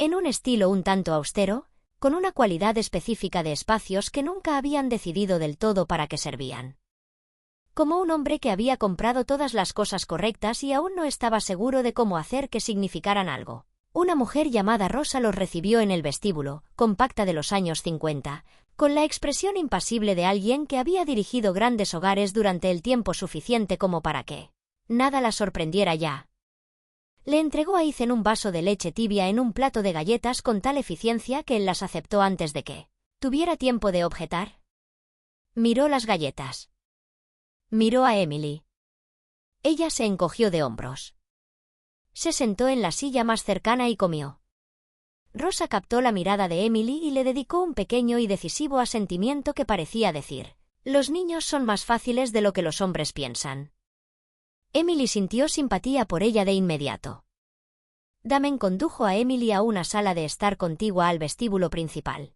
en un estilo un tanto austero, con una cualidad específica de espacios que nunca habían decidido del todo para qué servían. Como un hombre que había comprado todas las cosas correctas y aún no estaba seguro de cómo hacer que significaran algo. Una mujer llamada Rosa los recibió en el vestíbulo, compacta de los años 50, con la expresión impasible de alguien que había dirigido grandes hogares durante el tiempo suficiente como para que nada la sorprendiera ya. Le entregó a Ethan un vaso de leche tibia en un plato de galletas con tal eficiencia que él las aceptó antes de que tuviera tiempo de objetar. Miró las galletas. Miró a Emily. Ella se encogió de hombros. Se sentó en la silla más cercana y comió. Rosa captó la mirada de Emily y le dedicó un pequeño y decisivo asentimiento que parecía decir: los niños son más fáciles de lo que los hombres piensan. Emily sintió simpatía por ella de inmediato. Damen condujo a Emily a una sala de estar contigua al vestíbulo principal.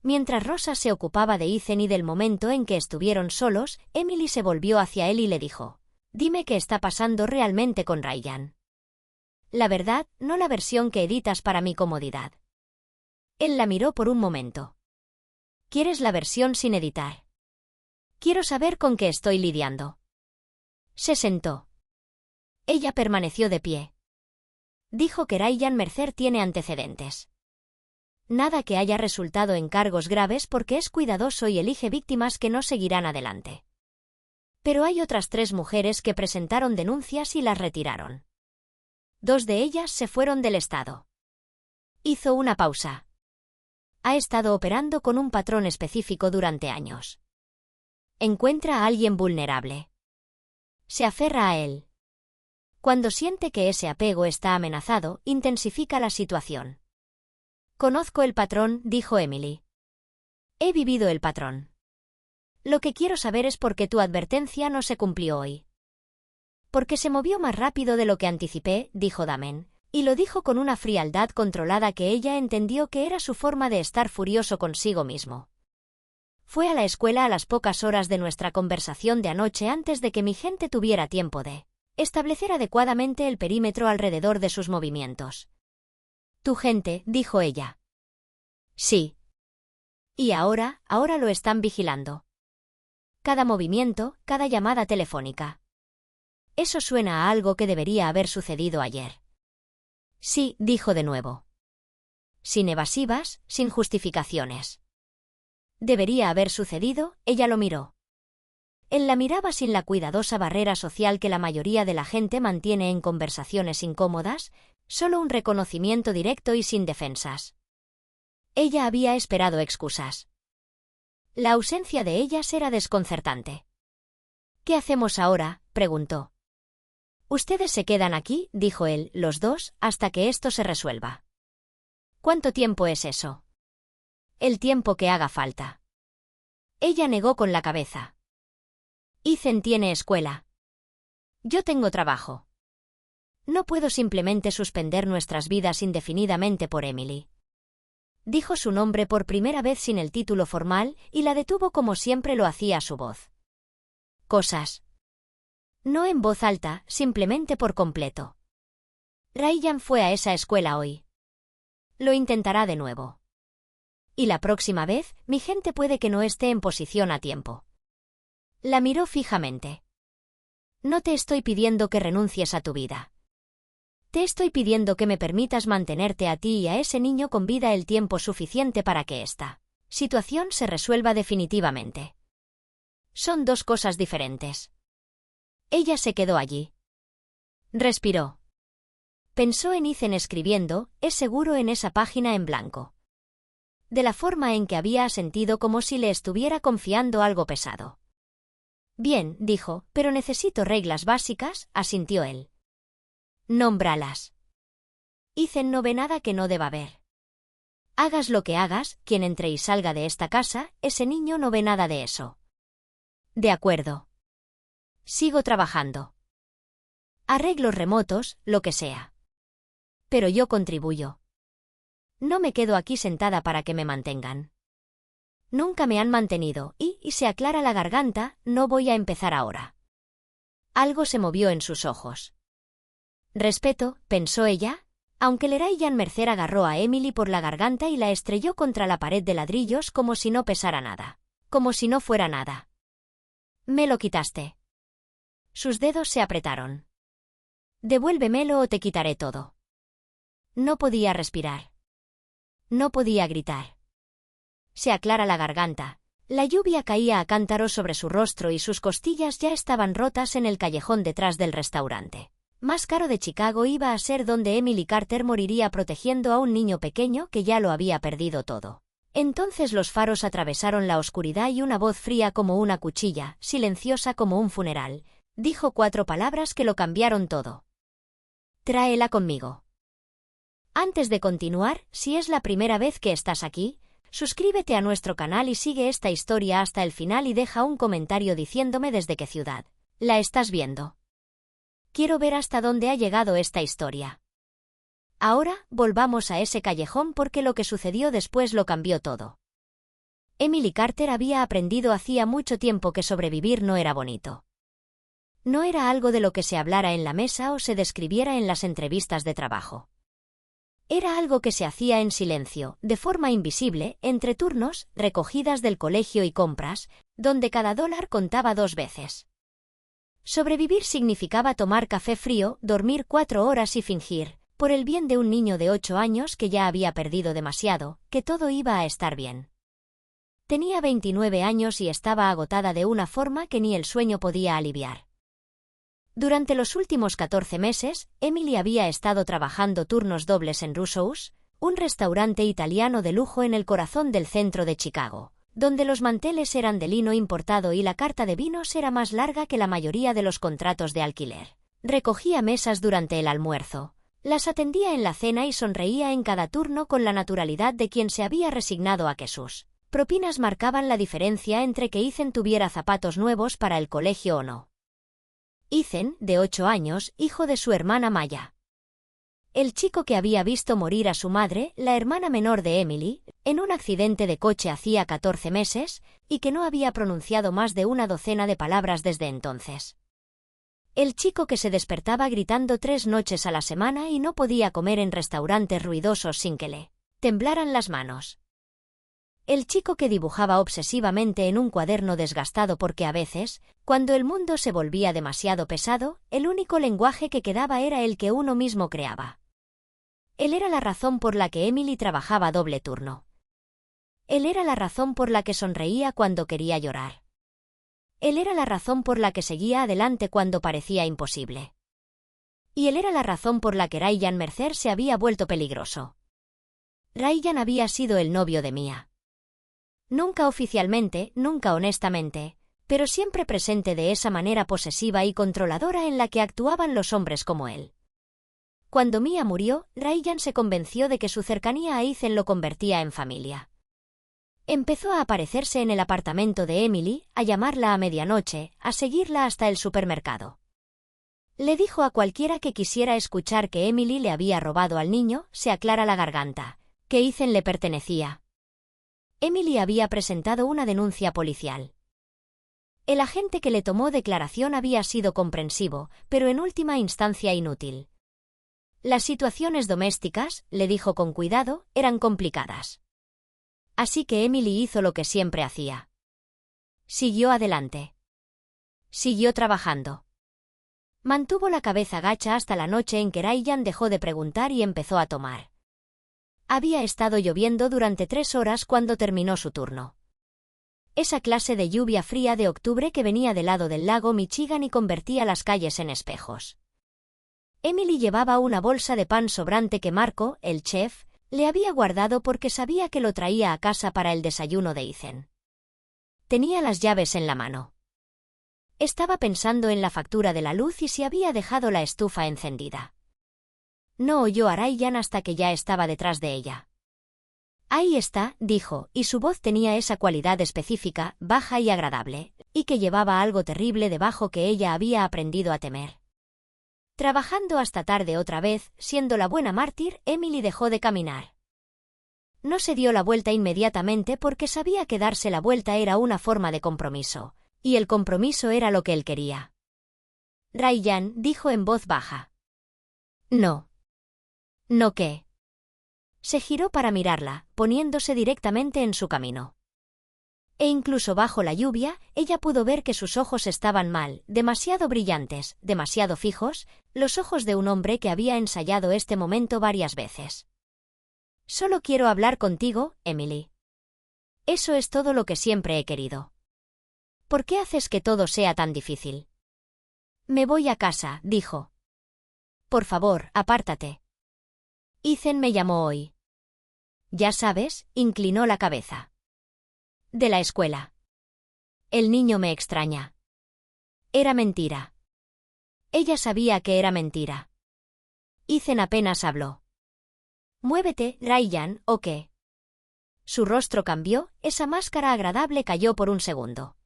Mientras Rosa se ocupaba de Ethan y del momento en que estuvieron solos, Emily se volvió hacia él y le dijo: dime qué está pasando realmente con Ryan. La verdad, no la versión que editas para mi comodidad. Él la miró por un momento. ¿Quieres la versión sin editar? Quiero saber con qué estoy lidiando. Se sentó. Ella permaneció de pie. Dijo que Ryan Mercer tiene antecedentes. Nada que haya resultado en cargos graves porque es cuidadoso y elige víctimas que no seguirán adelante. Pero hay otras 3 mujeres que presentaron denuncias y las retiraron. 2 de ellas se fueron del estado. Hizo una pausa. Ha estado operando con un patrón específico durante años. Encuentra a alguien vulnerable. Se aferra a él. Cuando siente que ese apego está amenazado, intensifica la situación. Conozco el patrón, dijo Emily. He vivido el patrón. Lo que quiero saber es por qué tu advertencia no se cumplió hoy. Porque se movió más rápido de lo que anticipé, dijo Damen, y lo dijo con una frialdad controlada que ella entendió que era su forma de estar furioso consigo mismo. Fue a la escuela a las pocas horas de nuestra conversación de anoche antes de que mi gente tuviera tiempo de establecer adecuadamente el perímetro alrededor de sus movimientos. Tu gente, dijo ella. Sí. Y ahora lo están vigilando. Cada movimiento, cada llamada telefónica. Eso suena a algo que debería haber sucedido ayer. Sí, dijo de nuevo. Sin evasivas, sin justificaciones. Debería haber sucedido, ella lo miró. Él la miraba sin la cuidadosa barrera social que la mayoría de la gente mantiene en conversaciones incómodas, solo un reconocimiento directo y sin defensas. Ella había esperado excusas. La ausencia de ellas era desconcertante. ¿Qué hacemos ahora?, preguntó. Ustedes se quedan aquí, dijo él, los 2, hasta que esto se resuelva. ¿Cuánto tiempo es eso? El tiempo que haga falta. Ella negó con la cabeza. Ethan tiene escuela. Yo tengo trabajo. No puedo simplemente suspender nuestras vidas indefinidamente por Emily. Dijo su nombre por primera vez sin el título formal y la detuvo como siempre lo hacía su voz. Cosas. No en voz alta, simplemente por completo. Ryan fue a esa escuela hoy. Lo intentará de nuevo. Y la próxima vez, mi gente puede que no esté en posición a tiempo. La miró fijamente. No te estoy pidiendo que renuncies a tu vida. Te estoy pidiendo que me permitas mantenerte a ti y a ese niño con vida el tiempo suficiente para que esta situación se resuelva definitivamente. Son 2 cosas diferentes. Ella se quedó allí. Respiró. Pensó en Ethan escribiendo, es seguro en esa página en blanco. De la forma en que había asentido como si le estuviera confiando algo pesado. Bien, dijo, pero necesito reglas básicas, asintió él. Nómbralas. Ethan no ve nada que no deba ver. Hagas lo que hagas, quien entre y salga de esta casa, ese niño no ve nada de eso. De acuerdo. Sigo trabajando. Arreglos remotos, lo que sea. Pero yo contribuyo. No me quedo aquí sentada para que me mantengan. Nunca me han mantenido, y se aclara la garganta, no voy a empezar ahora. Algo se movió en sus ojos. Respeto, pensó ella, Aunque Ryan Mercer agarró a Emily por la garganta y la estrelló contra la pared de ladrillos como si no pesara nada. Como si no fuera nada. «Me lo quitaste». Sus dedos se apretaron. «Devuélvemelo o te quitaré todo». No podía respirar. No podía gritar. Se aclara la garganta. La lluvia caía a cántaros sobre su rostro y sus costillas ya estaban rotas en el callejón detrás del restaurante. Más caro de Chicago iba a ser donde Emily Carter moriría protegiendo a un niño pequeño que ya lo había perdido todo. Entonces los faros atravesaron la oscuridad y una voz fría como una cuchilla, silenciosa como un funeral, dijo 4 palabras que lo cambiaron todo. «Tráela conmigo». Antes de continuar, si es la primera vez que estás aquí, suscríbete a nuestro canal y sigue esta historia hasta el final y deja un comentario diciéndome desde qué ciudad la estás viendo. Quiero ver hasta dónde ha llegado esta historia. Ahora, volvamos a ese callejón porque lo que sucedió después lo cambió todo. Emily Carter había aprendido hacía mucho tiempo que sobrevivir no era bonito. No era algo de lo que se hablara en la mesa o se describiera en las entrevistas de trabajo. Era algo que se hacía en silencio, de forma invisible, entre turnos, recogidas del colegio y compras, donde cada dólar contaba 2 veces. Sobrevivir significaba tomar café frío, dormir 4 horas y fingir, por el bien de un niño de 8 años que ya había perdido demasiado, que todo iba a estar bien. Tenía 29 años y estaba agotada de una forma que ni el sueño podía aliviar. Durante los últimos 14 meses, Emily había estado trabajando turnos dobles en Russo's, un restaurante italiano de lujo en el corazón del centro de Chicago, donde los manteles eran de lino importado y la carta de vinos era más larga que la mayoría de los contratos de alquiler. Recogía mesas durante el almuerzo, las atendía en la cena y sonreía en cada turno con la naturalidad de quien se había resignado a que sus propinas marcaban la diferencia entre que Ethan tuviera zapatos nuevos para el colegio o no. Ethan, de 8 años, hijo de su hermana Maya. El chico que había visto morir a su madre, la hermana menor de Emily, en un accidente de coche hacía 14 meses, y que no había pronunciado más de una docena de palabras desde entonces. El chico que se despertaba gritando 3 noches a la semana y no podía comer en restaurantes ruidosos sin que le temblaran las manos. El chico que dibujaba obsesivamente en un cuaderno desgastado porque a veces, cuando el mundo se volvía demasiado pesado, el único lenguaje que quedaba era el que uno mismo creaba. Él era la razón por la que Emily trabajaba doble turno. Él era la razón por la que sonreía cuando quería llorar. Él era la razón por la que seguía adelante cuando parecía imposible. Y él era la razón por la que Ryan Mercer se había vuelto peligroso. Ryan había sido el novio de Mia. Nunca oficialmente, nunca honestamente, pero siempre presente de esa manera posesiva y controladora en la que actuaban los hombres como él. Cuando Mia murió, Ryan se convenció de que su cercanía a Ethan lo convertía en familia. Empezó a aparecerse en el apartamento de Emily, a llamarla a medianoche, a seguirla hasta el supermercado. Le dijo a cualquiera que quisiera escuchar que Emily le había robado al niño, se aclara la garganta, que Ethan le pertenecía. Emily había presentado una denuncia policial. El agente que le tomó declaración había sido comprensivo, pero en última instancia inútil. Las situaciones domésticas, le dijo con cuidado, eran complicadas. Así que Emily hizo lo que siempre hacía. Siguió adelante. Siguió trabajando. Mantuvo la cabeza gacha hasta la noche en que Ryan dejó de preguntar y empezó a tomar. Había estado lloviendo durante 3 horas cuando terminó su turno. Esa clase de lluvia fría de octubre que venía del lado del lago Michigan y convertía las calles en espejos. Emily llevaba una bolsa de pan sobrante que Marco, el chef, le había guardado porque sabía que lo traía a casa para el desayuno de Ethan. Tenía las llaves en la mano. Estaba pensando en la factura de la luz y si había dejado la estufa encendida. No oyó a Ryan hasta que ya estaba detrás de ella. Ahí está, dijo, y su voz tenía esa cualidad específica, baja y agradable, y que llevaba algo terrible debajo que ella había aprendido a temer. Trabajando hasta tarde otra vez, siendo la buena mártir, Emily dejó de caminar. No se dio la vuelta inmediatamente porque sabía que darse la vuelta era una forma de compromiso, y el compromiso era lo que él quería. Ryan dijo en voz baja. No. ¿No qué? Se giró para mirarla, poniéndose directamente en su camino. E incluso bajo la lluvia, ella pudo ver que sus ojos estaban mal, demasiado brillantes, demasiado fijos, los ojos de un hombre que había ensayado este momento varias veces. Solo quiero hablar contigo, Emily. Eso es todo lo que siempre he querido. ¿Por qué haces que todo sea tan difícil? Me voy a casa, dijo. Por favor, apártate. Ethan me llamó hoy. Ya sabes, inclinó la cabeza. De la escuela. El niño me extraña. Era mentira. Ella sabía que era mentira. Ethan apenas habló. Muévete, Ryan, ¿o qué? Su rostro cambió, esa máscara agradable cayó por un segundo.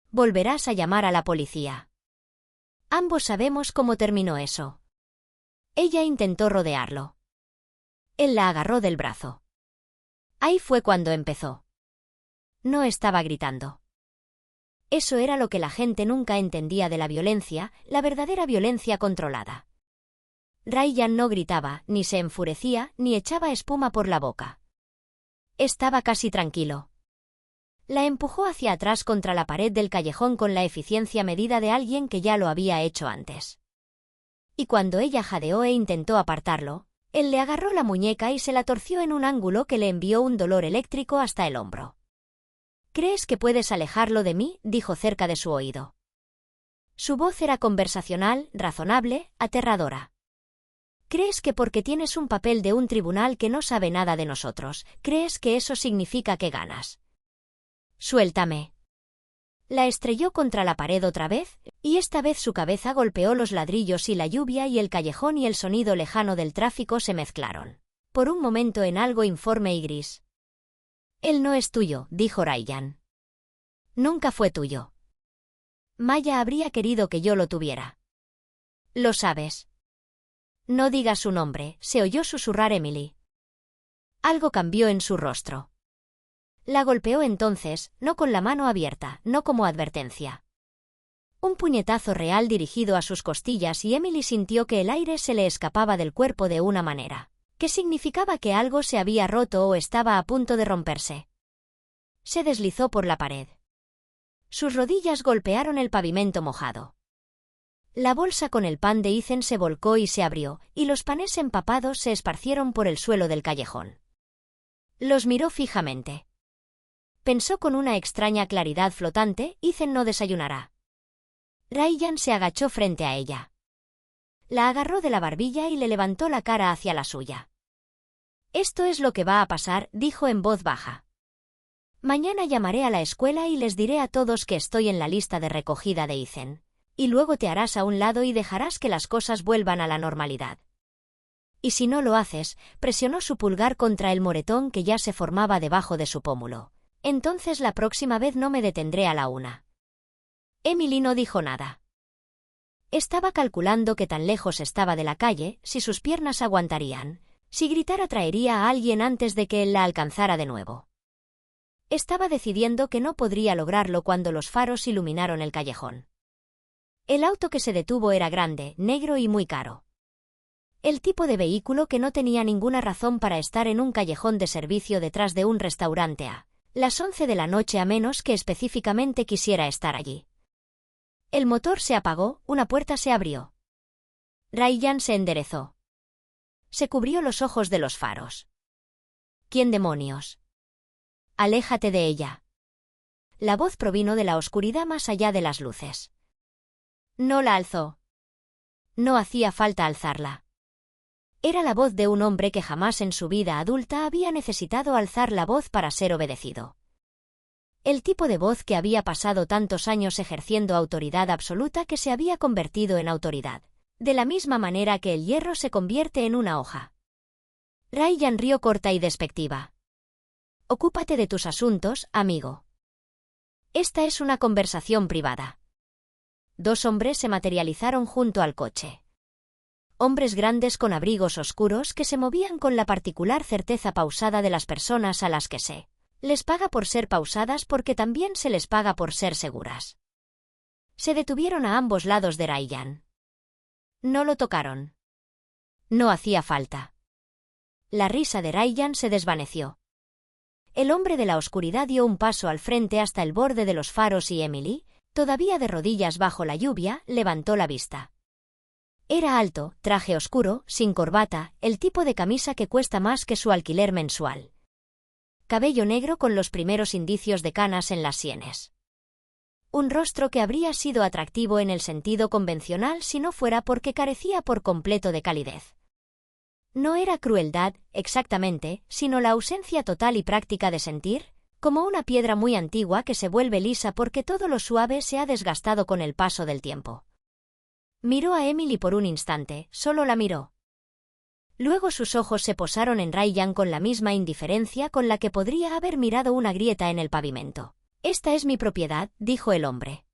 Volverás a llamar a la policía. Ambos sabemos cómo terminó eso. Ella intentó rodearlo. Él la agarró del brazo. Ahí fue cuando empezó. No estaba gritando. Eso era lo que la gente nunca entendía de la violencia, la verdadera violencia controlada. Ryan no gritaba, ni se enfurecía, ni echaba espuma por la boca. Estaba casi tranquilo. La empujó hacia atrás contra la pared del callejón con la eficiencia medida de alguien que ya lo había hecho antes. Y cuando ella jadeó e intentó apartarlo, él le agarró la muñeca y se la torció en un ángulo que le envió un dolor eléctrico hasta el hombro. ¿Crees que puedes alejarlo de mí?, dijo cerca de su oído. Su voz era conversacional, razonable, aterradora. ¿Crees que porque tienes un papel de un tribunal que no sabe nada de nosotros, crees que eso significa que ganas? Suéltame. La estrelló contra la pared otra vez, y esta vez su cabeza golpeó los ladrillos y la lluvia y el callejón y el sonido lejano del tráfico se mezclaron. Por un momento en algo informe y gris. Él no es tuyo, dijo Ryan. Nunca fue tuyo. Maya habría querido que yo lo tuviera. Lo sabes. No digas su nombre, se oyó susurrar Emily. Algo cambió en su rostro. La golpeó entonces, no con la mano abierta, no como advertencia. Un puñetazo real dirigido a sus costillas y Emily sintió que el aire se le escapaba del cuerpo de una manera, que significaba que algo se había roto o estaba a punto de romperse. Se deslizó por la pared. Sus rodillas golpearon el pavimento mojado. La bolsa con el pan de Ethan se volcó y se abrió, y los panes empapados se esparcieron por el suelo del callejón. Los miró fijamente. Pensó con una extraña claridad flotante, Ethan no desayunará. Ryan se agachó frente a ella. La agarró de la barbilla y le levantó la cara hacia la suya. Esto es lo que va a pasar, dijo en voz baja. Mañana llamaré a la escuela y les diré a todos que estoy en la lista de recogida de Ethan. Y luego te harás a un lado y dejarás que las cosas vuelvan a la normalidad. Y si no lo haces, presionó su pulgar contra el moretón que ya se formaba debajo de su pómulo. Entonces la próxima vez no me detendré a la una. Emily no dijo nada. Estaba calculando qué tan lejos estaba de la calle, si sus piernas aguantarían, si gritar atraería a alguien antes de que él la alcanzara de nuevo. Estaba decidiendo que no podría lograrlo cuando los faros iluminaron el callejón. El auto que se detuvo era grande, negro y muy caro. El tipo de vehículo que no tenía ninguna razón para estar en un callejón de servicio detrás de un restaurante a las 11 de la noche a menos que específicamente quisiera estar allí. El motor se apagó, una puerta se abrió. Ryan se enderezó. Se cubrió los ojos de los faros. ¿Quién demonios? Aléjate de ella. La voz provino de la oscuridad más allá de las luces. No la alzó. No hacía falta alzarla. Era la voz de un hombre que jamás en su vida adulta había necesitado alzar la voz para ser obedecido. El tipo de voz que había pasado tantos años ejerciendo autoridad absoluta que se había convertido en autoridad, de la misma manera que el hierro se convierte en una hoja. Ryan rió corta y despectiva. Ocúpate de tus asuntos, amigo. Esta es una conversación privada. Dos hombres se materializaron junto al coche. Hombres grandes con abrigos oscuros que se movían con la particular certeza pausada de las personas a las que se les paga por ser pausadas porque también se les paga por ser seguras. Se detuvieron a ambos lados de Ryan. No lo tocaron. No hacía falta. La risa de Ryan se desvaneció. El hombre de la oscuridad dio un paso al frente hasta el borde de los faros y Emily, todavía de rodillas bajo la lluvia, levantó la vista. Era alto, traje oscuro, sin corbata, el tipo de camisa que cuesta más que su alquiler mensual. Cabello negro con los primeros indicios de canas en las sienes. Un rostro que habría sido atractivo en el sentido convencional si no fuera porque carecía por completo de calidez. No era crueldad, exactamente, sino la ausencia total y práctica de sentir, como una piedra muy antigua que se vuelve lisa porque todo lo suave se ha desgastado con el paso del tiempo. Miró a Emily por un instante, solo la miró. Luego sus ojos se posaron en Ryan con la misma indiferencia con la que podría haber mirado una grieta en el pavimento. «Esta es mi propiedad», dijo el hombre.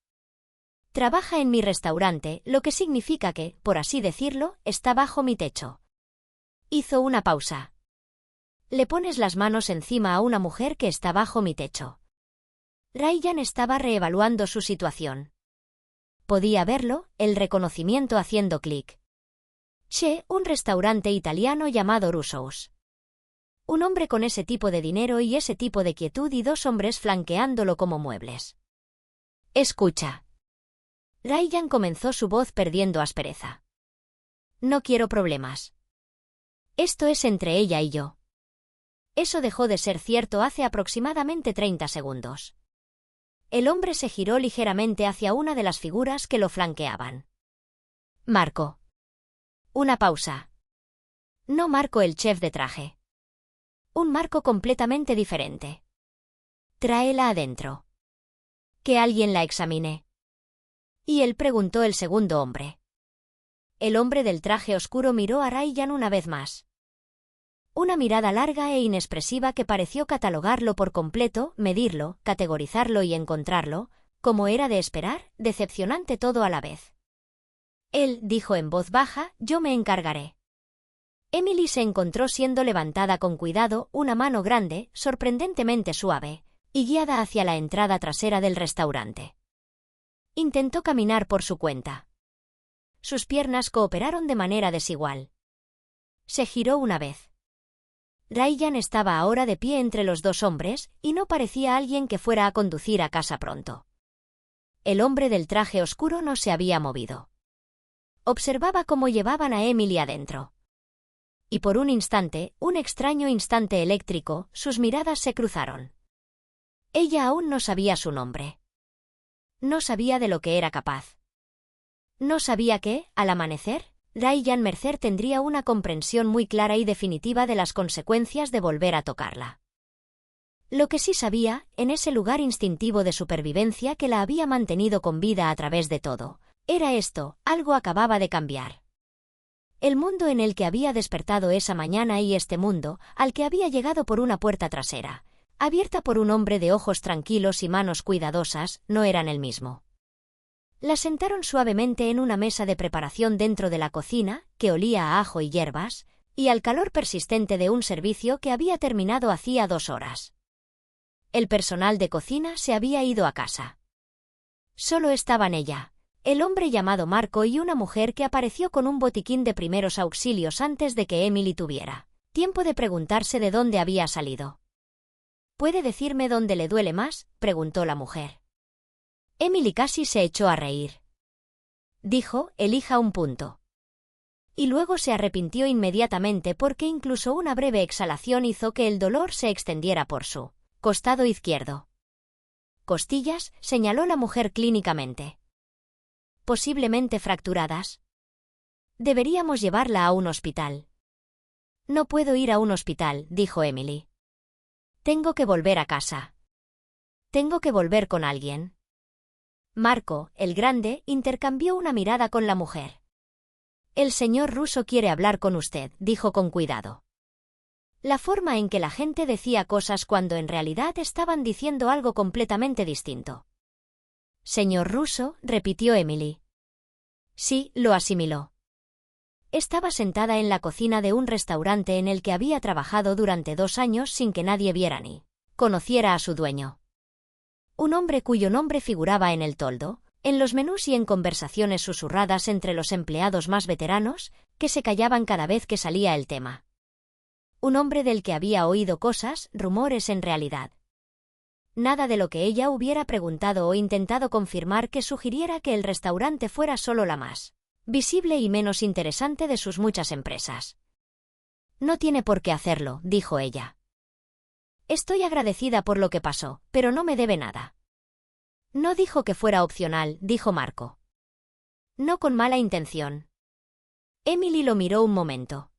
«Trabaja en mi restaurante, lo que significa que, por así decirlo, está bajo mi techo». Hizo una pausa. «Le pones las manos encima a una mujer que está bajo mi techo». Ryan estaba reevaluando su situación. Podía verlo, el reconocimiento haciendo clic. Che, un restaurante italiano llamado Russo's. Un hombre con ese tipo de dinero y ese tipo de quietud y dos hombres flanqueándolo como muebles. «Escucha». Ryan comenzó su voz perdiendo aspereza. «No quiero problemas. Esto es entre ella y yo». Eso dejó de ser cierto hace aproximadamente 30 segundos. El hombre se giró ligeramente hacia una de las figuras que lo flanqueaban. «Marco». Una pausa. No Marco el chef de traje. Un Marco completamente diferente. «Tráela adentro. Que alguien la examine». Y él preguntó el segundo hombre. El hombre del traje oscuro miró a Ryan una vez más. Una mirada larga e inexpresiva que pareció catalogarlo por completo, medirlo, categorizarlo y encontrarlo, como era de esperar, decepcionante todo a la vez. Él dijo en voz baja: «Yo me encargaré». Emily se encontró siendo levantada con cuidado, una mano grande, sorprendentemente suave, y guiada hacia la entrada trasera del restaurante. Intentó caminar por su cuenta. Sus piernas cooperaron de manera desigual. Se giró una vez. Ryan estaba ahora de pie entre los dos hombres, y no parecía alguien que fuera a conducir a casa pronto. El hombre del traje oscuro no se había movido. Observaba cómo llevaban a Emily adentro. Y por un instante, un extraño instante eléctrico, sus miradas se cruzaron. Ella aún no sabía su nombre. No sabía de lo que era capaz. No sabía que, al amanecer, Ryan Mercer tendría una comprensión muy clara y definitiva de las consecuencias de volver a tocarla. Lo que sí sabía, en ese lugar instintivo de supervivencia que la había mantenido con vida a través de todo, era esto: algo acababa de cambiar. El mundo en el que había despertado esa mañana y este mundo, al que había llegado por una puerta trasera, abierta por un hombre de ojos tranquilos y manos cuidadosas, no eran el mismo. La sentaron suavemente en una mesa de preparación dentro de la cocina, que olía a ajo y hierbas, y al calor persistente de un servicio que había terminado hacía 2 horas. El personal de cocina se había ido a casa. Solo estaban ella, el hombre llamado Marco y una mujer que apareció con un botiquín de primeros auxilios antes de que Emily tuviera tiempo de preguntarse de dónde había salido. «¿Puede decirme dónde le duele más?», preguntó la mujer. Emily casi se echó a reír. Dijo: «Elija un punto». Y luego se arrepintió inmediatamente porque incluso una breve exhalación hizo que el dolor se extendiera por su costado izquierdo. «Costillas», señaló la mujer clínicamente. «Posiblemente fracturadas. Deberíamos llevarla a un hospital». «No puedo ir a un hospital», dijo Emily. «Tengo que volver a casa. Tengo que volver con alguien». Marco, el grande, intercambió una mirada con la mujer. «El señor Russo quiere hablar con usted», dijo con cuidado. La forma en que la gente decía cosas cuando en realidad estaban diciendo algo completamente distinto. «Señor Russo», repitió Emily. Sí, lo asimiló. Estaba sentada en la cocina de un restaurante en el que había trabajado durante 2 años sin que nadie viera ni conociera a su dueño. Un hombre cuyo nombre figuraba en el toldo, en los menús y en conversaciones susurradas entre los empleados más veteranos, que se callaban cada vez que salía el tema. Un hombre del que había oído cosas, rumores en realidad. Nada de lo que ella hubiera preguntado o intentado confirmar que sugiriera que el restaurante fuera solo la más visible y menos interesante de sus muchas empresas. No tiene por qué hacerlo, dijo ella. Estoy agradecida por lo que pasó, pero no me debe nada. No dijo que fuera opcional, dijo Marco. No con mala intención. Emily lo miró un momento.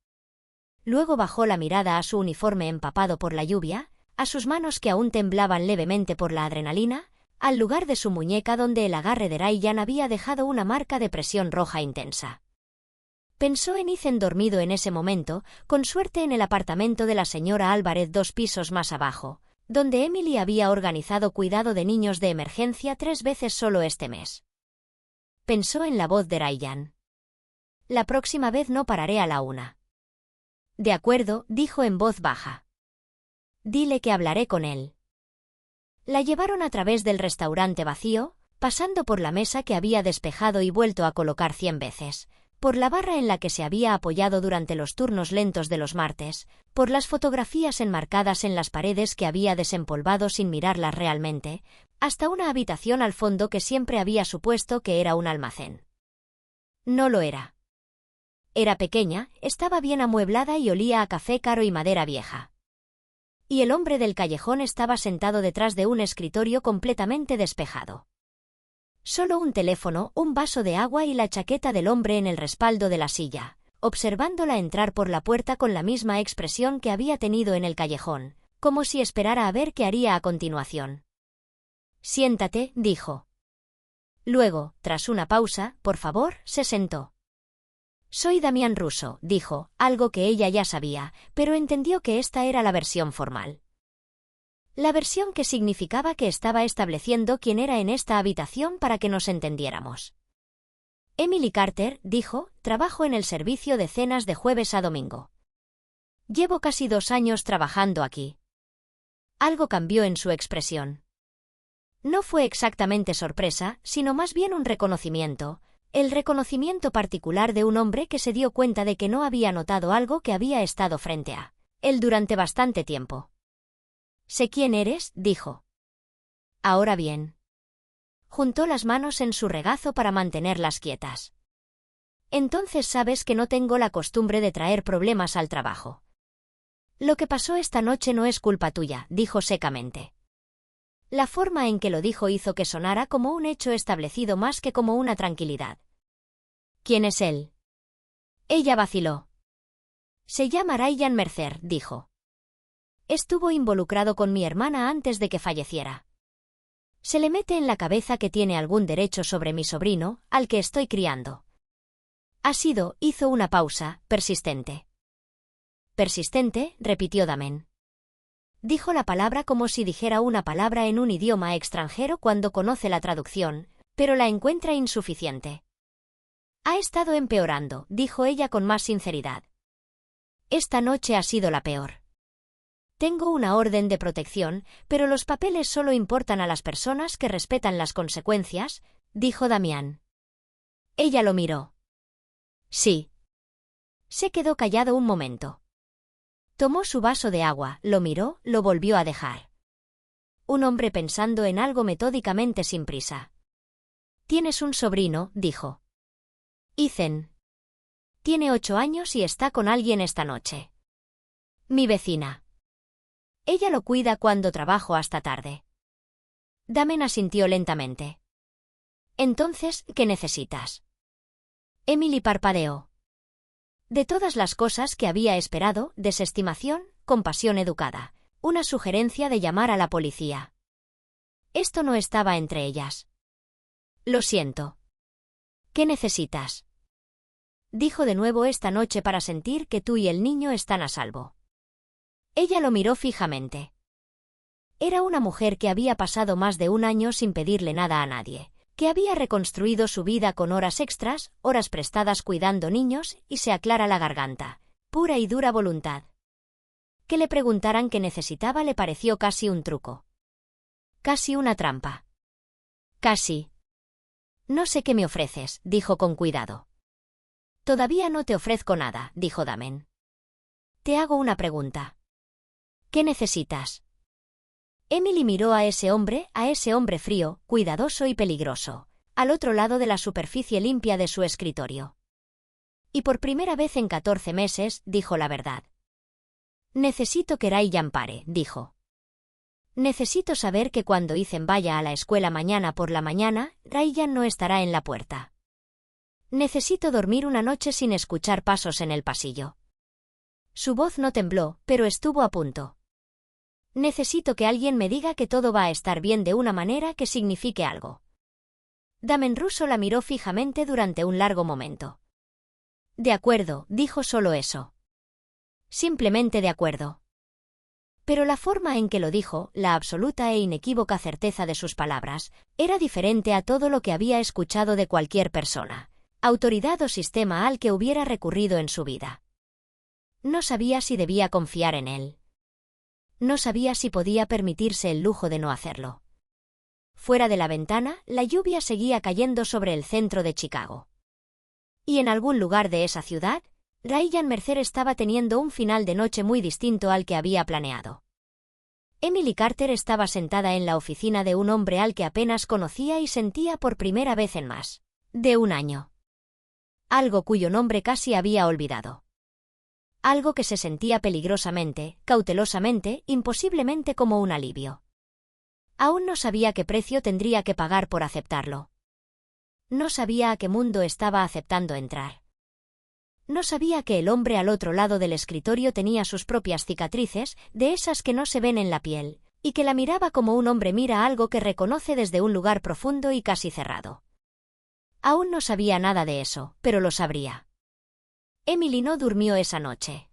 Luego bajó la mirada a su uniforme empapado por la lluvia, a sus manos que aún temblaban levemente por la adrenalina, al lugar de su muñeca donde el agarre de Ryan había dejado una marca de presión roja intensa. Pensó en Ethan dormido en ese momento, con suerte en el apartamento de la señora Álvarez 2 pisos más abajo, donde Emily había organizado cuidado de niños de emergencia 3 veces solo este mes. Pensó en la voz de Ryan. La próxima vez no pararé a la 1. De acuerdo, dijo en voz baja. Dile que hablaré con él. La llevaron a través del restaurante vacío, pasando por la mesa que había despejado y vuelto a colocar 100 veces, por la barra en la que se había apoyado durante los turnos lentos de los martes, por las fotografías enmarcadas en las paredes que había desempolvado sin mirarlas realmente, hasta una habitación al fondo que siempre había supuesto que era un almacén. No lo era. Era pequeña, estaba bien amueblada y olía a café caro y madera vieja. Y el hombre del callejón estaba sentado detrás de un escritorio completamente despejado. Solo un teléfono, un vaso de agua y la chaqueta del hombre en el respaldo de la silla, observándola entrar por la puerta con la misma expresión que había tenido en el callejón, como si esperara a ver qué haría a continuación. Siéntate, dijo. Luego, tras una pausa, por favor, se sentó. Soy Damián Russo, dijo, algo que ella ya sabía, pero entendió que esta era la versión formal. La versión que significaba que estaba estableciendo quién era en esta habitación para que nos entendiéramos. Emily Carter, dijo, trabajo en el servicio de cenas de jueves a domingo. Llevo casi 2 años trabajando aquí. Algo cambió en su expresión. No fue exactamente sorpresa, sino más bien un reconocimiento, el reconocimiento particular de un hombre que se dio cuenta de que no había notado algo que había estado frente a él durante bastante tiempo. Sé quién eres, dijo. Ahora bien. Juntó las manos en su regazo para mantenerlas quietas. Entonces sabes que no tengo la costumbre de traer problemas al trabajo. Lo que pasó esta noche no es culpa tuya, dijo secamente. La forma en que lo dijo hizo que sonara como un hecho establecido más que como una tranquilidad. ¿Quién es él? Ella vaciló. Se llama Ryan Mercer, dijo. Estuvo involucrado con mi hermana antes de que falleciera. Se le mete en la cabeza que tiene algún derecho sobre mi sobrino, al que estoy criando. Hizo una pausa, persistente. Persistente, repitió Damen. Dijo la palabra como si dijera una palabra en un idioma extranjero cuando conoce la traducción, pero la encuentra insuficiente. Ha estado empeorando, dijo ella con más sinceridad. Esta noche ha sido la peor. Tengo una orden de protección, pero los papeles solo importan a las personas que respetan las consecuencias, dijo Damián. Ella lo miró. Sí. Se quedó callado un momento. Tomó su vaso de agua, lo miró, lo volvió a dejar. Un hombre pensando en algo metódicamente sin prisa. Tienes un sobrino, dijo. Ethan. Tiene 8 años y está con alguien esta noche. Mi vecina. Ella lo cuida cuando trabajo hasta tarde. Damen asintió lentamente. Entonces, ¿qué necesitas? Emily parpadeó. De todas las cosas que había esperado, desestimación, compasión educada, una sugerencia de llamar a la policía. Esto no estaba entre ellas. Lo siento. ¿Qué necesitas? Dijo de nuevo esta noche para sentir que tú y el niño están a salvo. Ella lo miró fijamente. Era una mujer que había pasado más de 1 año sin pedirle nada a nadie, que había reconstruido su vida con horas extras, horas prestadas cuidando niños, y se aclara la garganta, pura y dura voluntad. Que le preguntaran qué necesitaba le pareció casi un truco. Casi una trampa. Casi. No sé qué me ofreces, dijo con cuidado. Todavía no te ofrezco nada, dijo Damen. te hago una pregunta. ¿Qué necesitas? Emily miró a ese hombre frío, cuidadoso y peligroso, al otro lado de la superficie limpia de su escritorio. Y por primera vez en 14 meses, dijo la verdad. Necesito que Ryan pare, dijo. Necesito saber que cuando Ethan vaya a la escuela mañana por la mañana, Ryan no estará en la puerta. Necesito dormir una noche sin escuchar pasos en el pasillo. Su voz no tembló, pero estuvo a punto. Necesito que alguien me diga que todo va a estar bien de una manera que signifique algo. Damen Russo la miró fijamente durante un largo momento. De acuerdo, dijo solo eso. Simplemente de acuerdo. Pero la forma en que lo dijo, la absoluta e inequívoca certeza de sus palabras, era diferente a todo lo que había escuchado de cualquier persona, autoridad o sistema al que hubiera recurrido en su vida. No sabía si debía confiar en él. No sabía si podía permitirse el lujo de no hacerlo. Fuera de la ventana, la lluvia seguía cayendo sobre el centro de Chicago. Y en algún lugar de esa ciudad, Ryan Mercer estaba teniendo un final de noche muy distinto al que había planeado. Emily Carter estaba sentada en la oficina de un hombre al que apenas conocía y sentía por primera vez en más de un año. Algo cuyo nombre casi había olvidado. Algo que se sentía peligrosamente, cautelosamente, imposiblemente como un alivio. Aún no sabía qué precio tendría que pagar por aceptarlo. No sabía a qué mundo estaba aceptando entrar. No sabía que el hombre al otro lado del escritorio tenía sus propias cicatrices, de esas que no se ven en la piel, y que la miraba como un hombre mira algo que reconoce desde un lugar profundo y casi cerrado. Aún no sabía nada de eso, pero lo sabría. Emily no durmió esa noche.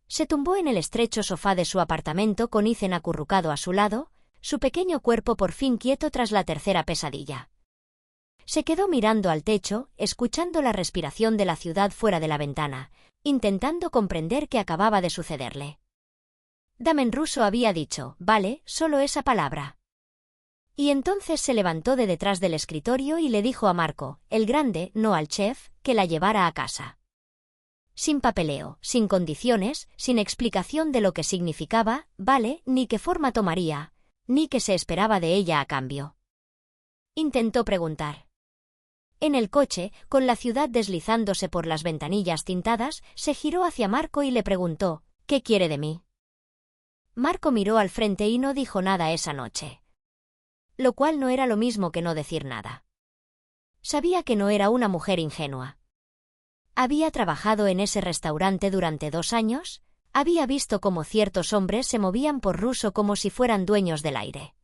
Se tumbó en el estrecho sofá de su apartamento con Ethan acurrucado a su lado, su pequeño cuerpo por fin quieto tras la tercera pesadilla. Se quedó mirando al techo, escuchando la respiración de la ciudad fuera de la ventana, intentando comprender qué acababa de sucederle. Damen Russo había dicho, vale, solo esa palabra. Y entonces se levantó de detrás del escritorio y le dijo a Marco, el grande, no al chef, que la llevara a casa. Sin papeleo, sin condiciones, sin explicación de lo que significaba, vale, ni qué forma tomaría, ni qué se esperaba de ella a cambio. Intentó preguntar. En el coche, con la ciudad deslizándose por las ventanillas tintadas, se giró hacia Marco y le preguntó, ¿qué quiere de mí? Marco miró al frente y no dijo nada esa noche. Lo cual no era lo mismo que no decir nada. Sabía que no era una mujer ingenua. Había trabajado en ese restaurante durante 2 años, había visto cómo ciertos hombres se movían por Russo como si fueran dueños del aire.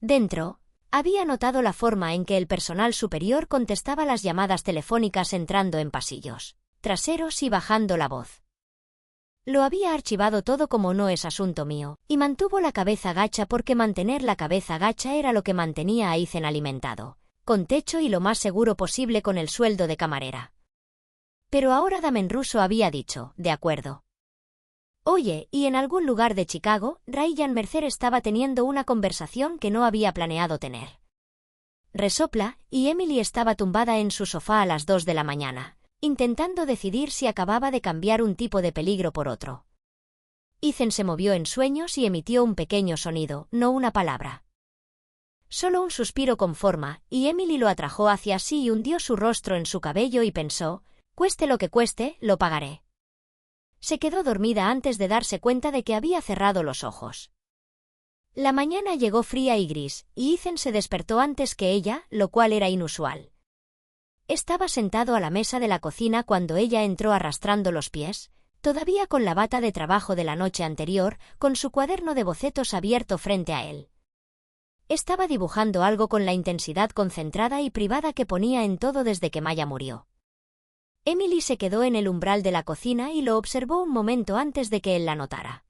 Dentro, había notado la forma en que el personal superior contestaba las llamadas telefónicas entrando en pasillos traseros y bajando la voz. Lo había archivado todo como no es asunto mío, y mantuvo la cabeza gacha porque mantener la cabeza gacha era lo que mantenía a Ethan alimentado, con techo y lo más seguro posible con el sueldo de camarera. Pero ahora Damen Russo había dicho, de acuerdo. Oye, y en algún lugar de Chicago, Ryan Mercer estaba teniendo una conversación que no había planeado tener. Resopla, y Emily estaba tumbada en su sofá a las 2 de la mañana, intentando decidir si acababa de cambiar un tipo de peligro por otro. Ethan se movió en sueños y emitió un pequeño sonido, no una palabra. Solo un suspiro con forma, y Emily lo atrajo hacia sí y hundió su rostro en su cabello y pensó, cueste lo que cueste, lo pagaré. Se quedó dormida antes de darse cuenta de que había cerrado los ojos. La mañana llegó fría y gris, y Ethan se despertó antes que ella, lo cual era inusual. Estaba sentado a la mesa de la cocina cuando ella entró arrastrando los pies, todavía con la bata de trabajo de la noche anterior, con su cuaderno de bocetos abierto frente a él. Estaba dibujando algo con la intensidad concentrada y privada que ponía en todo desde que Maya murió. Emily se quedó en el umbral de la cocina y lo observó un momento antes de que él la notara.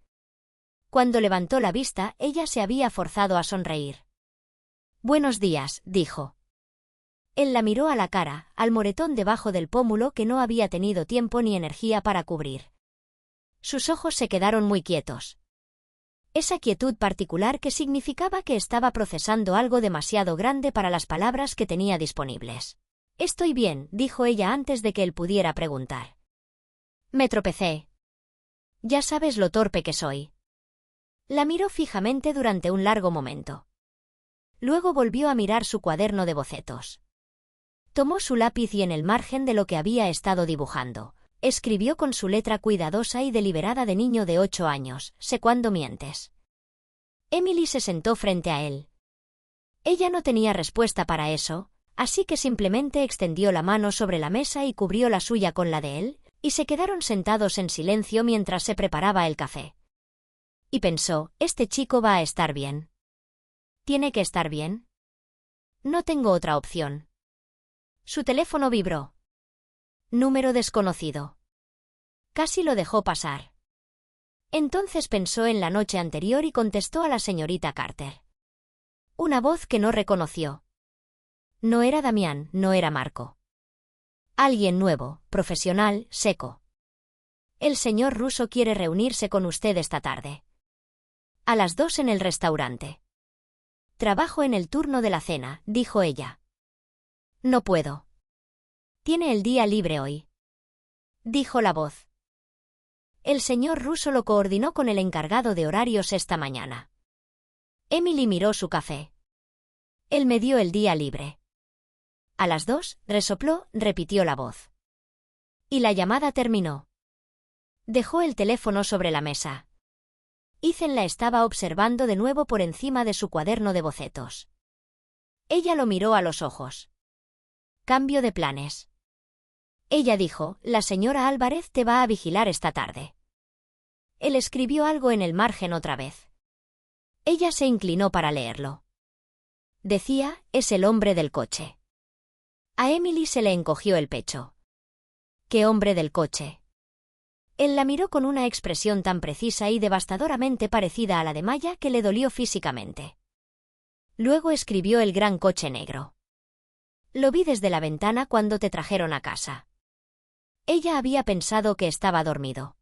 Cuando levantó la vista, ella se había forzado a sonreír. «Buenos días», dijo. Él la miró a la cara, al moretón debajo del pómulo que no había tenido tiempo ni energía para cubrir. Sus ojos se quedaron muy quietos. Esa quietud particular que significaba que estaba procesando algo demasiado grande para las palabras que tenía disponibles. «Estoy bien», dijo ella antes de que él pudiera preguntar. «Me tropecé». Ya sabes lo torpe que soy. La miró fijamente durante un largo momento. Luego volvió a mirar su cuaderno de bocetos. Tomó su lápiz y en el margen de lo que había estado dibujando, escribió con su letra cuidadosa y deliberada de niño de 8 años, sé cuándo mientes. Emily se sentó frente a él. Ella no tenía respuesta para eso, así que simplemente extendió la mano sobre la mesa y cubrió la suya con la de él, y se quedaron sentados en silencio mientras se preparaba el café. Y pensó, este chico va a estar bien. ¿Tiene que estar bien? No tengo otra opción. Su teléfono vibró. Número desconocido. Casi lo dejó pasar. Entonces pensó en la noche anterior y contestó a la señorita Carter. Una voz que no reconoció. No era Damián, no era Marco. Alguien nuevo, profesional, seco. El señor Russo quiere reunirse con usted esta tarde. A las 2 en el restaurante. Trabajo en el turno de la cena, dijo ella. No puedo. Tiene el día libre hoy. Dijo la voz. El señor Russo lo coordinó con el encargado de horarios esta mañana. Emily miró su café. Él me dio el día libre. A las 2, resopló, repitió la voz. Y la llamada terminó. Dejó el teléfono sobre la mesa. Ethan la estaba observando de nuevo por encima de su cuaderno de bocetos. Ella lo miró a los ojos. Cambio de planes. Ella dijo, la señora Álvarez te va a vigilar esta tarde. Él escribió algo en el margen otra vez. Ella se inclinó para leerlo. Decía, es el hombre del coche. A Emily se le encogió el pecho. ¿Qué hombre del coche? Él la miró con una expresión tan precisa y devastadoramente parecida a la de Maya que le dolió físicamente. Luego escribió el gran coche negro. Lo vi desde la ventana cuando te trajeron a casa. Ella había pensado que estaba dormido.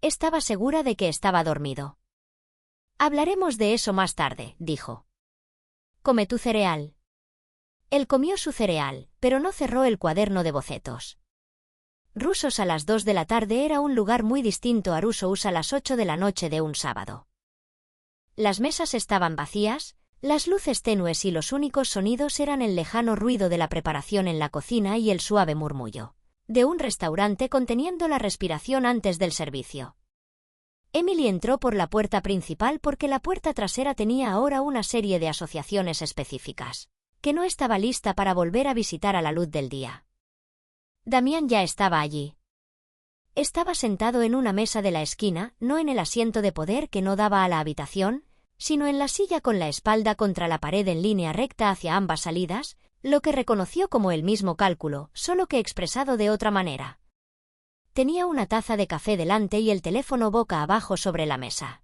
Estaba segura de que estaba dormido. Hablaremos de eso más tarde, dijo. Come tu cereal. Él comió su cereal, pero no cerró el cuaderno de bocetos. Russos a las 2 de la tarde era un lugar muy distinto a Russos a las 8 de la noche de un sábado. Las mesas estaban vacías, las luces tenues y los únicos sonidos eran el lejano ruido de la preparación en la cocina y el suave murmullo de un restaurante conteniendo la respiración antes del servicio. Emily entró por la puerta principal porque la puerta trasera tenía ahora una serie de asociaciones específicas, que no estaba lista para volver a visitar a la luz del día. Damián ya estaba allí. Estaba sentado en una mesa de la esquina, no en el asiento de poder que no daba a la habitación, sino en la silla con la espalda contra la pared en línea recta hacia ambas salidas, lo que reconoció como el mismo cálculo, solo que expresado de otra manera. Tenía una taza de café delante y el teléfono boca abajo sobre la mesa.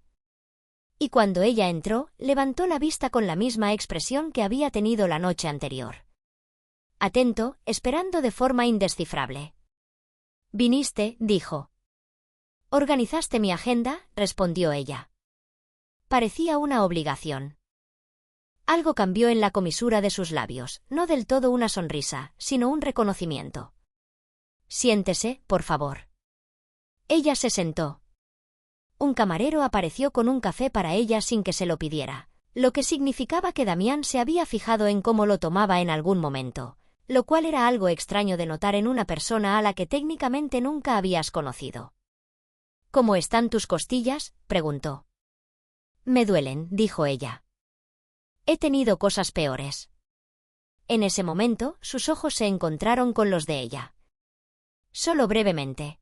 Y cuando ella entró, levantó la vista con la misma expresión que había tenido la noche anterior. Atento, esperando de forma indescifrable. «Viniste», dijo. «Organizaste mi agenda», respondió ella. Parecía una obligación. Algo cambió en la comisura de sus labios, no del todo una sonrisa, sino un reconocimiento. «Siéntese, por favor». Ella se sentó. Un camarero apareció con un café para ella sin que se lo pidiera, lo que significaba que Damián se había fijado en cómo lo tomaba en algún momento, lo cual era algo extraño de notar en una persona a la que técnicamente nunca habías conocido. «¿Cómo están tus costillas?», preguntó. «Me duelen», dijo ella. «He tenido cosas peores». En ese momento, sus ojos se encontraron con los de ella. Solo brevemente.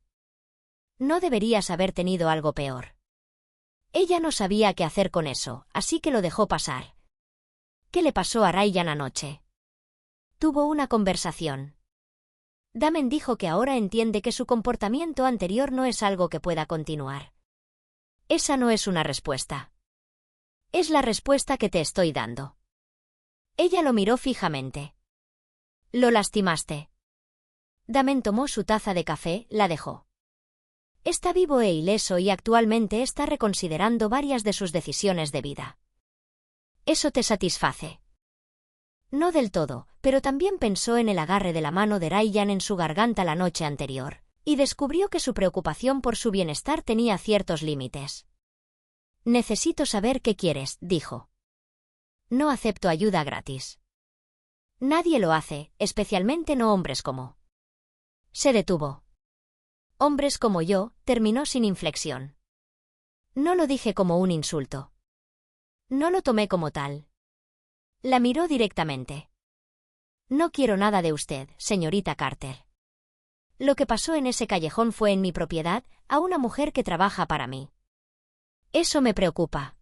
No deberías haber tenido algo peor. Ella no sabía qué hacer con eso, así que lo dejó pasar. ¿Qué le pasó a Ryan anoche? Tuvo una conversación. Damen dijo que ahora entiende que su comportamiento anterior no es algo que pueda continuar. Esa no es una respuesta. Es la respuesta que te estoy dando. Ella lo miró fijamente. Lo lastimaste. Damen tomó su taza de café, la dejó. Está vivo e ileso y actualmente está reconsiderando varias de sus decisiones de vida. ¿Eso te satisface? No del todo, pero también pensó en el agarre de la mano de Ryan en su garganta la noche anterior, Y descubrió que su preocupación por su bienestar tenía ciertos límites. «Necesito saber qué quieres», dijo. «No acepto ayuda gratis. Nadie lo hace, especialmente no hombres como». Se detuvo. «Hombres como yo», terminó sin inflexión. No lo dije como un insulto. No lo tomé como tal. La miró directamente. «No quiero nada de usted, señorita Carter. Lo que pasó en ese callejón fue en mi propiedad, a una mujer que trabaja para mí. Eso me preocupa.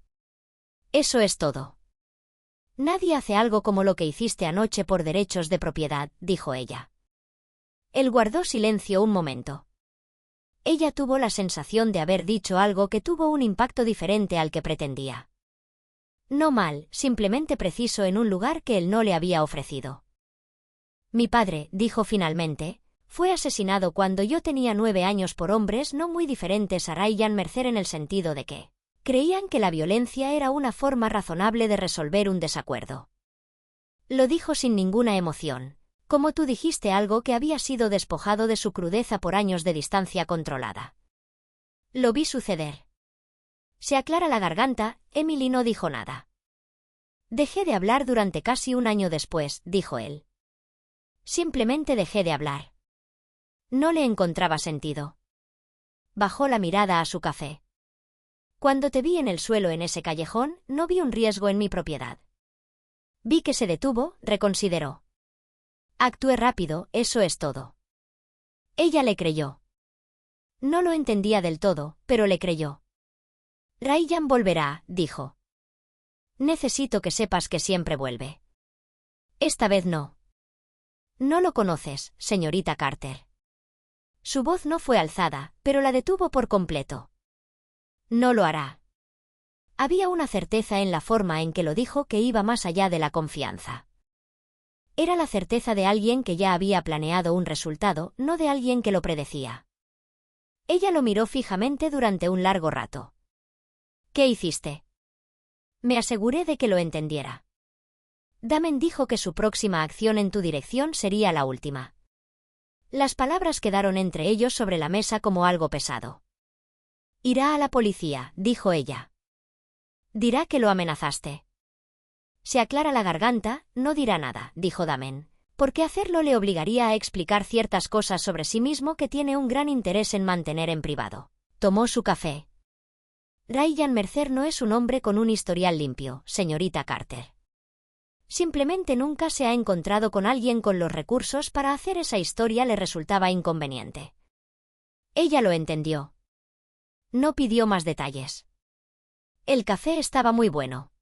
Eso es todo. Nadie hace algo como lo que hiciste anoche por derechos de propiedad», dijo ella. Él guardó silencio un momento. Ella tuvo la sensación de haber dicho algo que tuvo un impacto diferente al que pretendía. No mal, simplemente preciso en un lugar que él no le había ofrecido. «Mi padre», dijo finalmente, «fue asesinado cuando yo tenía 9 años por hombres no muy diferentes a Ryan Mercer en el sentido de que creían que la violencia era una forma razonable de resolver un desacuerdo». Lo dijo sin ninguna emoción, como tú dijiste algo que había sido despojado de su crudeza por años de distancia controlada. Lo vi suceder. Se aclara la garganta, Emily no dijo nada. «Dejé de hablar durante casi un año después», dijo él. «Simplemente dejé de hablar. No le encontraba sentido». Bajó la mirada a su café. «Cuando te vi en el suelo en ese callejón, no vi un riesgo en mi propiedad. Vi que se detuvo», reconsideró. «Actué rápido, eso es todo». Ella le creyó. No lo entendía del todo, pero le creyó. «Ryan volverá», dijo. «Necesito que sepas que siempre vuelve. Esta vez no». «No lo conoces, señorita Carter». Su voz no fue alzada, pero la detuvo por completo. «No lo hará». Había una certeza en la forma en que lo dijo que iba más allá de la confianza. Era la certeza de alguien que ya había planeado un resultado, no de alguien que lo predecía. Ella lo miró fijamente durante un largo rato. «¿Qué hiciste?» «Me aseguré de que lo entendiera». Damen dijo que su próxima acción en tu dirección sería la última. Las palabras quedaron entre ellos sobre la mesa como algo pesado. «Irá a la policía», dijo ella. «Dirá que lo amenazaste». «Se aclara la garganta, no dirá nada», dijo Damen, «porque hacerlo le obligaría a explicar ciertas cosas sobre sí mismo que tiene un gran interés en mantener en privado». Tomó su café. «Ryan Mercer no es un hombre con un historial limpio, señorita Carter. Simplemente nunca se ha encontrado con alguien con los recursos para hacer esa historia, le resultaba inconveniente». Ella lo entendió. No pidió más detalles. El café estaba muy bueno.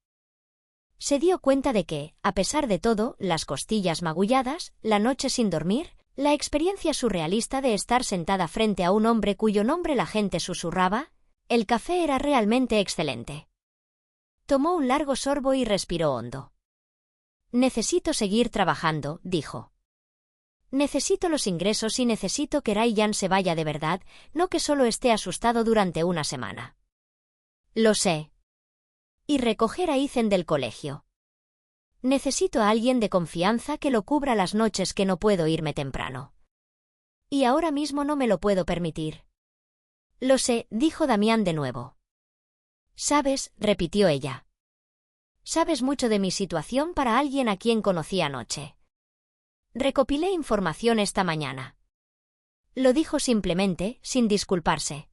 Se dio cuenta de que, a pesar de todo, las costillas magulladas, la noche sin dormir, la experiencia surrealista de estar sentada frente a un hombre cuyo nombre la gente susurraba, el café era realmente excelente. Tomó un largo sorbo y respiró hondo. «Necesito seguir trabajando», dijo. «Necesito los ingresos y necesito que Ryan se vaya de verdad, no que solo esté asustado durante una semana». «Lo sé. Y recoger a Ethan del colegio. Necesito a alguien de confianza que lo cubra las noches que no puedo irme temprano. Y ahora mismo no me lo puedo permitir». «Lo sé», dijo Damián de nuevo. «Sabes», repitió ella. «Sabes mucho de mi situación para alguien a quien conocí anoche. Recopilé información esta mañana». Lo dijo simplemente, sin disculparse.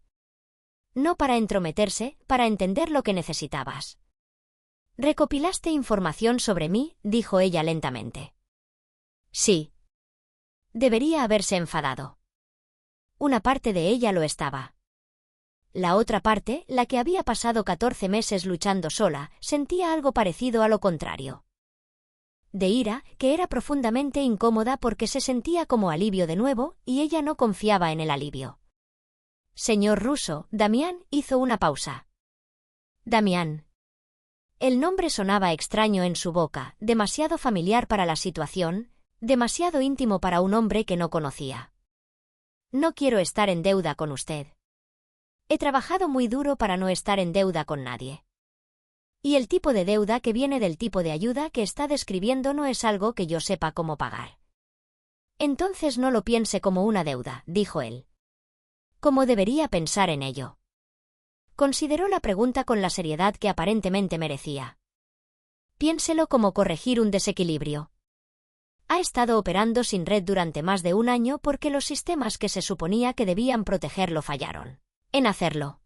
No para entrometerse, para entender lo que necesitabas. «¿Recopilaste información sobre mí?», dijo ella lentamente. «Sí». Debería haberse enfadado. Una parte de ella lo estaba. La otra parte, la que había pasado 14 meses luchando sola, sentía algo parecido a lo contrario. De ira, que era profundamente incómoda porque se sentía como alivio de nuevo, y ella no confiaba en el alivio. «Señor Russo», Damián hizo una pausa. «Damián». El nombre sonaba extraño en su boca, demasiado familiar para la situación, demasiado íntimo para un hombre que no conocía. «No quiero estar en deuda con usted. He trabajado muy duro para no estar en deuda con nadie. Y el tipo de deuda que viene del tipo de ayuda que está describiendo no es algo que yo sepa cómo pagar». «Entonces no lo piense como una deuda», dijo él. ¿Cómo debería pensar en ello? Consideró la pregunta con la seriedad que aparentemente merecía. Piénselo como corregir un desequilibrio. Ha estado operando sin red durante más de un año porque los sistemas que se suponía que debían protegerlo fallaron en hacerlo.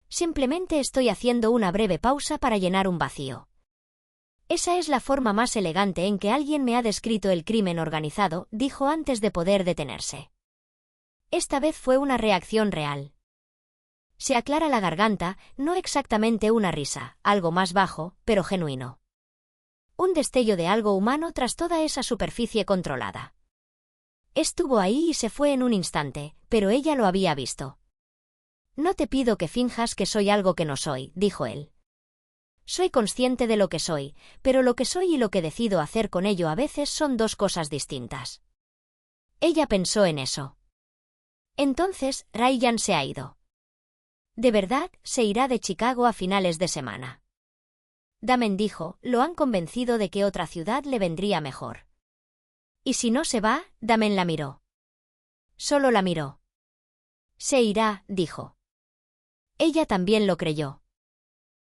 Simplemente estoy haciendo una breve pausa para llenar un vacío. Esa es la forma más elegante en que alguien me ha descrito el crimen organizado, dijo antes de poder detenerse. Esta vez fue una reacción real. Se aclara la garganta, no exactamente una risa, algo más bajo, pero genuino. Un destello de algo humano tras toda esa superficie controlada. Estuvo ahí y se fue en un instante, pero ella lo había visto. No te pido que finjas que soy algo que no soy, dijo él. Soy consciente de lo que soy, pero lo que soy y lo que decido hacer con ello a veces son dos cosas distintas. Ella pensó en eso. Entonces, Ryan se ha ido. De verdad, se irá de Chicago a finales de semana. Damen dijo, lo han convencido de que otra ciudad le vendría mejor. ¿Y si no se va? Damen la miró. Solo la miró. Se irá, dijo. Ella también lo creyó.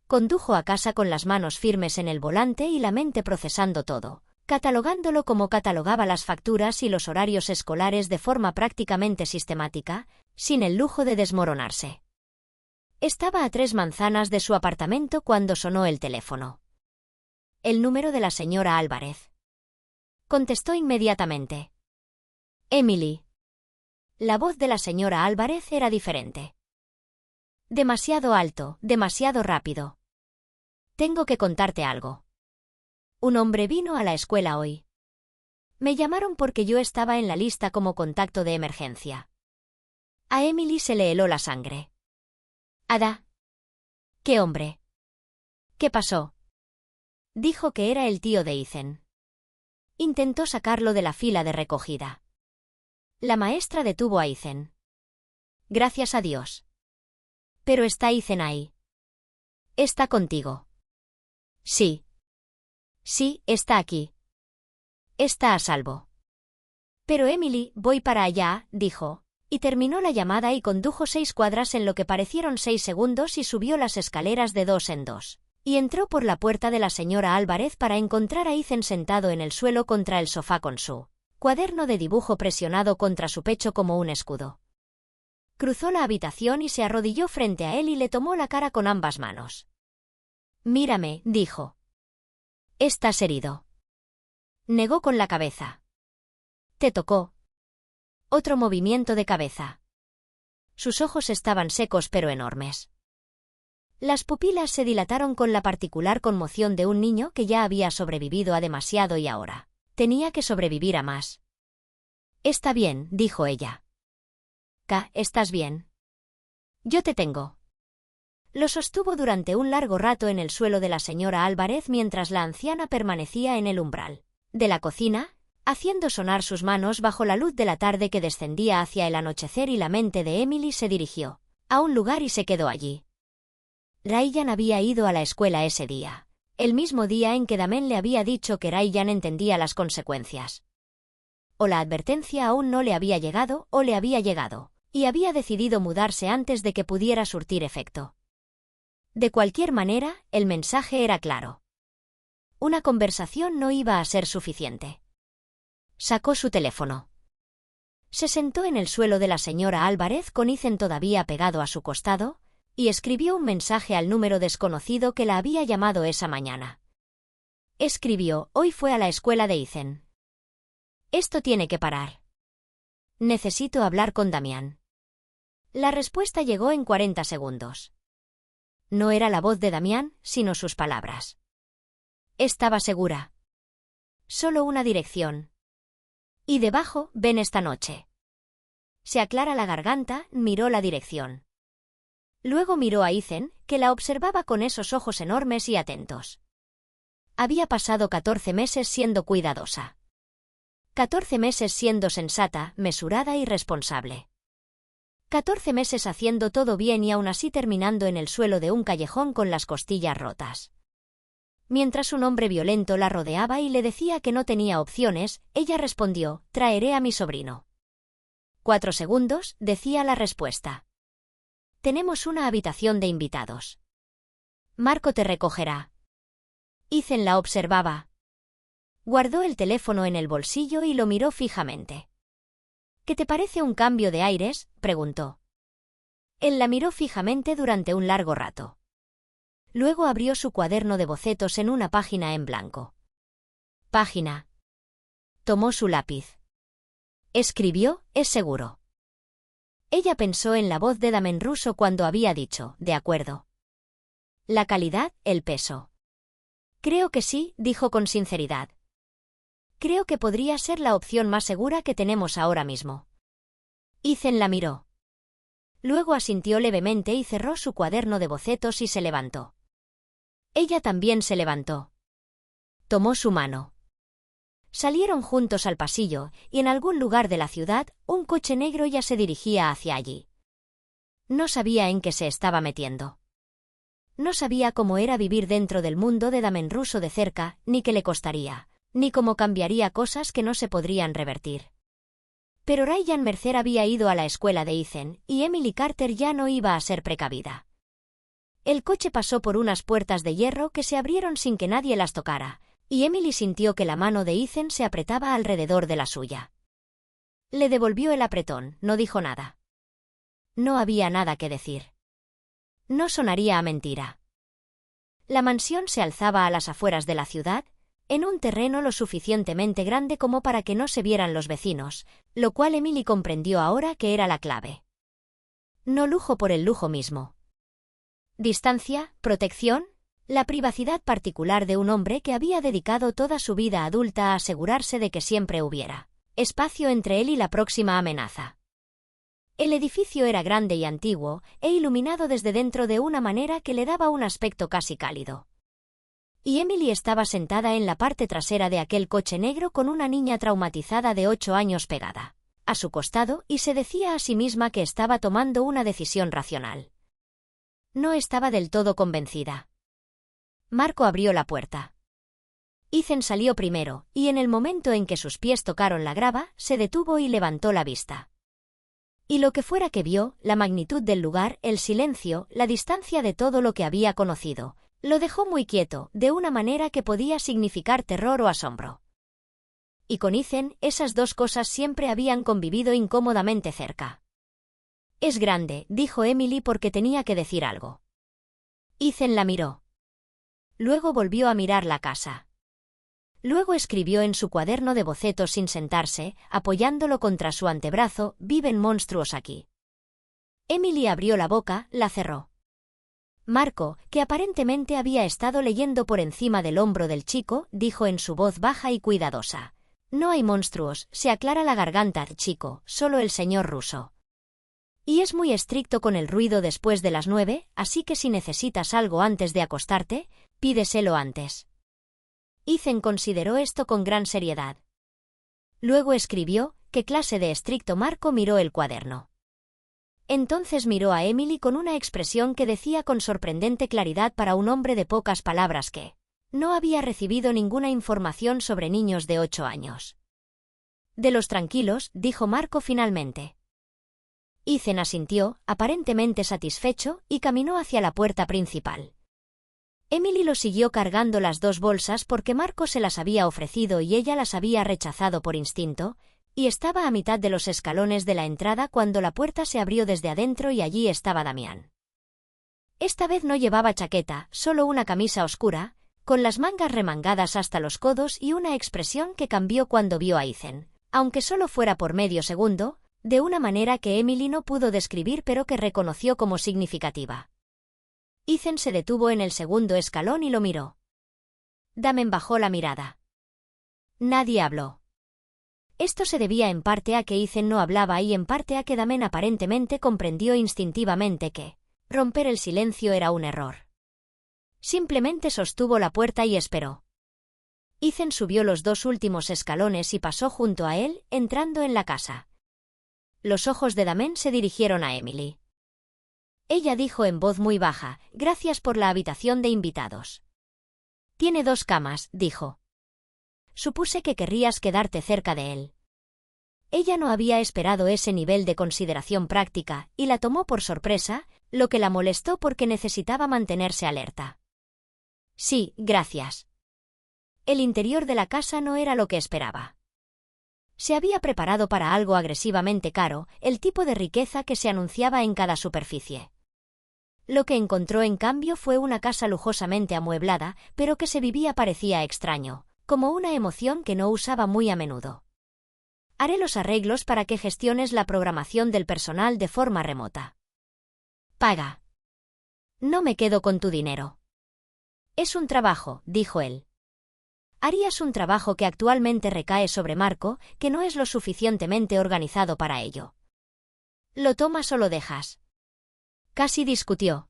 Condujo a casa con las manos firmes en el volante y la mente procesando todo, catalogándolo como catalogaba las facturas y los horarios escolares de forma prácticamente sistemática, sin el lujo de desmoronarse. Estaba a 3 manzanas de su apartamento cuando sonó el teléfono. El número de la señora Álvarez. Contestó inmediatamente. Emily. La voz de la señora Álvarez era diferente. Demasiado alto, demasiado rápido. Tengo que contarte algo. Un hombre vino a la escuela hoy. Me llamaron porque yo estaba en la lista como contacto de emergencia. A Emily se le heló la sangre. Ada. ¿Qué hombre? ¿Qué pasó? Dijo que era el tío de Ethan. Intentó sacarlo de la fila de recogida. La maestra detuvo a Ethan. Gracias a Dios. Pero está Ethan ahí. ¿Está contigo? Sí. Sí, está aquí. Está a salvo. Pero Emily, voy para allá, dijo. Y terminó la llamada y condujo 6 cuadras en lo que parecieron 6 segundos y subió las escaleras de 2 en 2. Y entró por la puerta de la señora Álvarez para encontrar a Ethan sentado en el suelo contra el sofá con su cuaderno de dibujo presionado contra su pecho como un escudo. Cruzó la habitación y se arrodilló frente a él y le tomó la cara con ambas manos. Mírame, dijo. Estás herido. Negó con la cabeza. Te tocó. Otro movimiento de cabeza. Sus ojos estaban secos pero enormes. Las pupilas se dilataron con la particular conmoción de un niño que ya había sobrevivido a demasiado y ahora tenía que sobrevivir a más. Está bien, dijo ella. ¿Estás bien? Yo te tengo. Lo sostuvo durante un largo rato en el suelo de la señora Álvarez mientras la anciana permanecía en el umbral de la cocina, haciendo sonar sus manos bajo la luz de la tarde que descendía hacia el anochecer y la mente de Emily se dirigió a un lugar y se quedó allí. Ryan había ido a la escuela ese día, el mismo día en que Damen le había dicho que Ryan entendía las consecuencias. O la advertencia aún no le había llegado o le había llegado, y había decidido mudarse antes de que pudiera surtir efecto. De cualquier manera, el mensaje era claro. Una conversación no iba a ser suficiente. Sacó su teléfono. Se sentó en el suelo de la señora Álvarez con Ethan todavía pegado a su costado, y escribió un mensaje al número desconocido que la había llamado esa mañana. Escribió, hoy fue a la escuela de Ethan. Esto tiene que parar. Necesito hablar con Damián. La respuesta llegó en 40 segundos. No era la voz de Damián, sino sus palabras. Estaba segura. Solo una dirección. Y debajo, ven esta noche. Se aclara la garganta, miró la dirección. Luego miró a Ethan, que la observaba con esos ojos enormes y atentos. Había pasado 14 meses siendo cuidadosa. 14 meses siendo sensata, mesurada y responsable. 14 meses haciendo todo bien y aún así terminando en el suelo de un callejón con las costillas rotas. Mientras un hombre violento la rodeaba y le decía que no tenía opciones, ella respondió, traeré a mi sobrino. 4 segundos, decía la respuesta. Tenemos una habitación de invitados. Marco te recogerá. Ethan la observaba. Guardó el teléfono en el bolsillo y lo miró fijamente. ¿Qué te parece un cambio de aires?, preguntó. Él la miró fijamente durante un largo rato. Luego abrió su cuaderno de bocetos en una página en blanco. Página. Tomó su lápiz. Escribió, es seguro. Ella pensó en la voz de Damen Russo cuando había dicho, de acuerdo. La calidad, el peso. Creo que sí, dijo con sinceridad. Creo que podría ser la opción más segura que tenemos ahora mismo. Ethan la miró. Luego asintió levemente y cerró su cuaderno de bocetos y se levantó. Ella también se levantó. Tomó su mano. Salieron juntos al pasillo, y en algún lugar de la ciudad, un coche negro ya se dirigía hacia allí. No sabía en qué se estaba metiendo. No sabía cómo era vivir dentro del mundo de Damen Russo de cerca, ni qué le costaría, ni cómo cambiaría cosas que no se podrían revertir. Pero Ryan Mercer había ido a la escuela de Ethan, y Emily Carter ya no iba a ser precavida. El coche pasó por unas puertas de hierro que se abrieron sin que nadie las tocara, y Emily sintió que la mano de Ethan se apretaba alrededor de la suya. Le devolvió el apretón, no dijo nada. No había nada que decir. No sonaría a mentira. La mansión se alzaba a las afueras de la ciudad, en un terreno lo suficientemente grande como para que no se vieran los vecinos, lo cual Emily comprendió ahora que era la clave. No lujo por el lujo mismo. Distancia, protección, la privacidad particular de un hombre que había dedicado toda su vida adulta a asegurarse de que siempre hubiera espacio entre él y la próxima amenaza. El edificio era grande y antiguo, e iluminado desde dentro de una manera que le daba un aspecto casi cálido. Y Emily estaba sentada en la parte trasera de aquel coche negro con una niña traumatizada de 8 años pegada a su costado y se decía a sí misma que estaba tomando una decisión racional. No estaba del todo convencida. Marco abrió la puerta. Ethan salió primero, y en el momento en que sus pies tocaron la grava, se detuvo y levantó la vista. Y lo que fuera que vio, la magnitud del lugar, el silencio, la distancia de todo lo que había conocido, lo dejó muy quieto, de una manera que podía significar terror o asombro. Y con Ethan, esas dos cosas siempre habían convivido incómodamente cerca. Es grande, dijo Emily porque tenía que decir algo. Ethan la miró. Luego volvió a mirar la casa. Luego escribió en su cuaderno de bocetos sin sentarse, apoyándolo contra su antebrazo, viven monstruos aquí. Emily abrió la boca, la cerró. Marco, que aparentemente había estado leyendo por encima del hombro del chico, dijo en su voz baja y cuidadosa. No hay monstruos, se aclara la garganta, chico, solo el señor Russo. Y es muy estricto con el ruido después de las 9, así que si necesitas algo antes de acostarte, pídeselo antes. Ethan consideró esto con gran seriedad. Luego escribió, ¿qué clase de estricto? Marco miró el cuaderno. Entonces miró a Emily con una expresión que decía con sorprendente claridad para un hombre de pocas palabras que no había recibido ninguna información sobre niños de 8 años. De los tranquilos, dijo Marco finalmente. Ethan asintió, aparentemente satisfecho, y caminó hacia la puerta principal. Emily lo siguió cargando las 2 bolsas porque Marco se las había ofrecido y ella las había rechazado por instinto, y estaba a mitad de los escalones de la entrada cuando la puerta se abrió desde adentro y allí estaba Damián. Esta vez no llevaba chaqueta, solo una camisa oscura, con las mangas remangadas hasta los codos y una expresión que cambió cuando vio a Ethan, aunque solo fuera por medio segundo, de una manera que Emily no pudo describir pero que reconoció como significativa. Ethan se detuvo en el segundo escalón y lo miró. Damen bajó la mirada. Nadie habló. Esto se debía en parte a que Ethan no hablaba y en parte a que Damen aparentemente comprendió instintivamente que romper el silencio era un error. Simplemente sostuvo la puerta y esperó. Ethan subió los 2 últimos escalones y pasó junto a él, entrando en la casa. Los ojos de Damen se dirigieron a Emily. Ella dijo en voz muy baja, gracias por la habitación de invitados. Tiene 2 camas, dijo. Supuse que querrías quedarte cerca de él. Ella no había esperado ese nivel de consideración práctica, y la tomó por sorpresa, lo que la molestó porque necesitaba mantenerse alerta. Sí, gracias. El interior de la casa no era lo que esperaba. Se había preparado para algo agresivamente caro, el tipo de riqueza que se anunciaba en cada superficie. Lo que encontró en cambio fue una casa lujosamente amueblada, pero que se vivía parecía extraño, como una emoción que no usaba muy a menudo. Haré los arreglos para que gestiones la programación del personal de forma remota. Paga. No me quedo con tu dinero. Es un trabajo, dijo él. Harías un trabajo que actualmente recae sobre Marco, que no es lo suficientemente organizado para ello. ¿Lo tomas o lo dejas? Casi discutió.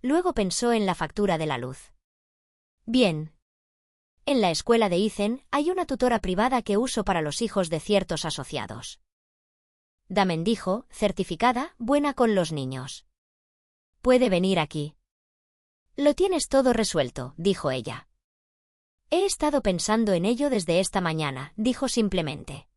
Luego pensó en la factura de la luz. Bien. En la escuela de Ethan hay una tutora privada que uso para los hijos de ciertos asociados. Damen dijo, certificada, buena con los niños. Puede venir aquí. Lo tienes todo resuelto, dijo ella. He estado pensando en ello desde esta mañana, dijo simplemente.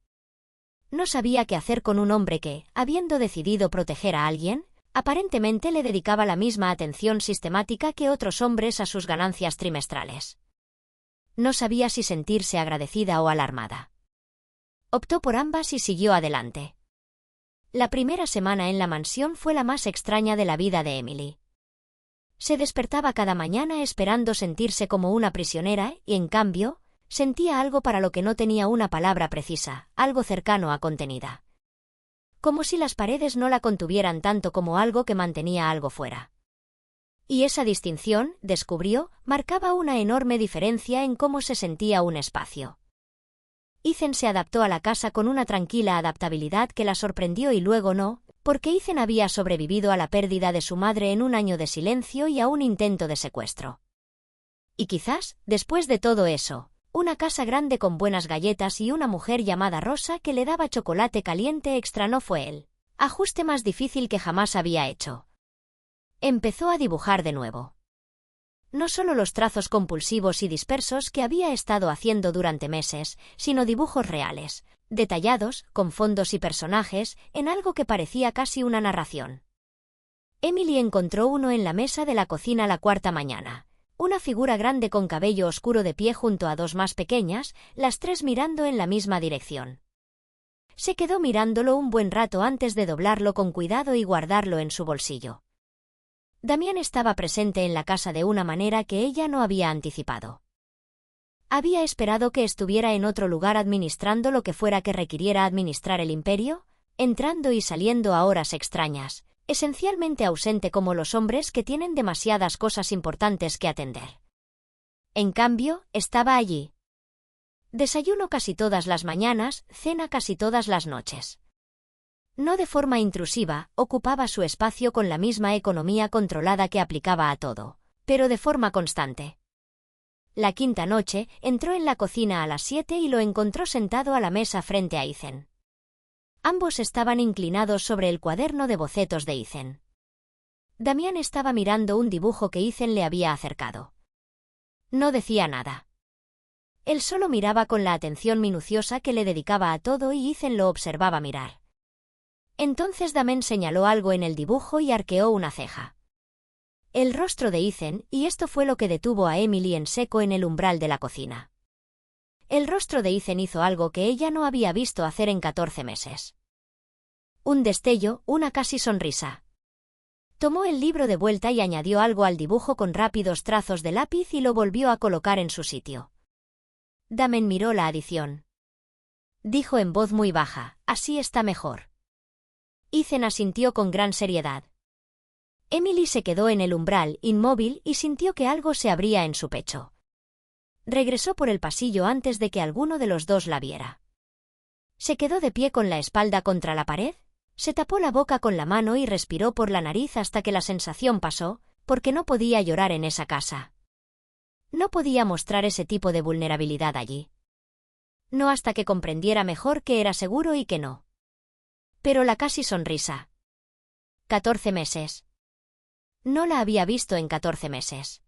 No sabía qué hacer con un hombre que, habiendo decidido proteger a alguien, aparentemente le dedicaba la misma atención sistemática que otros hombres a sus ganancias trimestrales. No sabía si sentirse agradecida o alarmada. Optó por ambas y siguió adelante. La primera semana en la mansión fue la más extraña de la vida de Emily. Se despertaba cada mañana esperando sentirse como una prisionera y, en cambio, sentía algo para lo que no tenía una palabra precisa, algo cercano a contenida. Como si las paredes no la contuvieran tanto como algo que mantenía algo fuera. Y esa distinción, descubrió, marcaba una enorme diferencia en cómo se sentía un espacio. Ethan se adaptó a la casa con una tranquila adaptabilidad que la sorprendió y luego no, porque Ethan había sobrevivido a la pérdida de su madre en un año de silencio y a un intento de secuestro. Y quizás, después de todo eso, una casa grande con buenas galletas y una mujer llamada Rosa que le daba chocolate caliente extra no fue el ajuste más difícil que jamás había hecho. Empezó a dibujar de nuevo. No solo los trazos compulsivos y dispersos que había estado haciendo durante meses, sino dibujos reales, detallados, con fondos y personajes, en algo que parecía casi una narración. Emily encontró uno en la mesa de la cocina la cuarta mañana. Una figura grande con cabello oscuro de pie junto a dos más pequeñas, las tres mirando en la misma dirección. Se quedó mirándolo un buen rato antes de doblarlo con cuidado y guardarlo en su bolsillo. Damián estaba presente en la casa de una manera que ella no había anticipado. ¿Había esperado que estuviera en otro lugar administrando lo que fuera que requiriera administrar el imperio? Entrando y saliendo a horas extrañas, esencialmente ausente como los hombres que tienen demasiadas cosas importantes que atender. En cambio, estaba allí. Desayuno casi todas las mañanas, cena casi todas las noches. No de forma intrusiva, ocupaba su espacio con la misma economía controlada que aplicaba a todo, pero de forma constante. La quinta noche, entró en la cocina a las 7 y lo encontró sentado a la mesa frente a Ethan. Ambos estaban inclinados sobre el cuaderno de bocetos de Ethan. Damián estaba mirando un dibujo que Ethan le había acercado. No decía nada. Él solo miraba con la atención minuciosa que le dedicaba a todo y Ethan lo observaba mirar. Entonces Damián señaló algo en el dibujo y arqueó una ceja. El rostro de Ethan, y esto fue lo que detuvo a Emily en seco en el umbral de la cocina. El rostro de Ethan hizo algo que ella no había visto hacer en 14 meses. Un destello, una casi sonrisa. Tomó el libro de vuelta y añadió algo al dibujo con rápidos trazos de lápiz y lo volvió a colocar en su sitio. Damián miró la adición. Dijo en voz muy baja, así está mejor. Ethan asintió con gran seriedad. Emily se quedó en el umbral, inmóvil, y sintió que algo se abría en su pecho. Regresó por el pasillo antes de que alguno de los dos la viera. Se quedó de pie con la espalda contra la pared, se tapó la boca con la mano y respiró por la nariz hasta que la sensación pasó, porque no podía llorar en esa casa. No podía mostrar ese tipo de vulnerabilidad allí. No hasta que comprendiera mejor que era seguro y que no. Pero la casi sonrisa. 14 meses. No la había visto en 14 meses.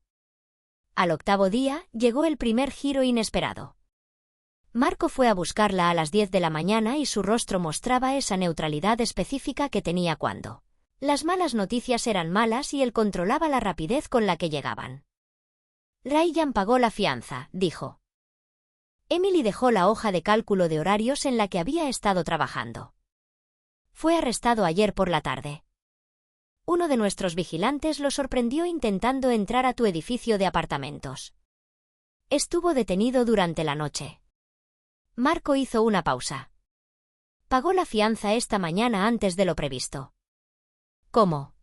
Al octavo día, llegó el primer giro inesperado. Marco fue a buscarla a las 10 de la mañana y su rostro mostraba esa neutralidad específica que tenía cuando las malas noticias eran malas y él controlaba la rapidez con la que llegaban. Ryan pagó la fianza, dijo. Emily dejó la hoja de cálculo de horarios en la que había estado trabajando. Fue arrestado ayer por la tarde. Uno de nuestros vigilantes lo sorprendió intentando entrar a tu edificio de apartamentos. Estuvo detenido durante la noche. Marco hizo una pausa. Pagó la fianza esta mañana antes de lo previsto. ¿Cómo?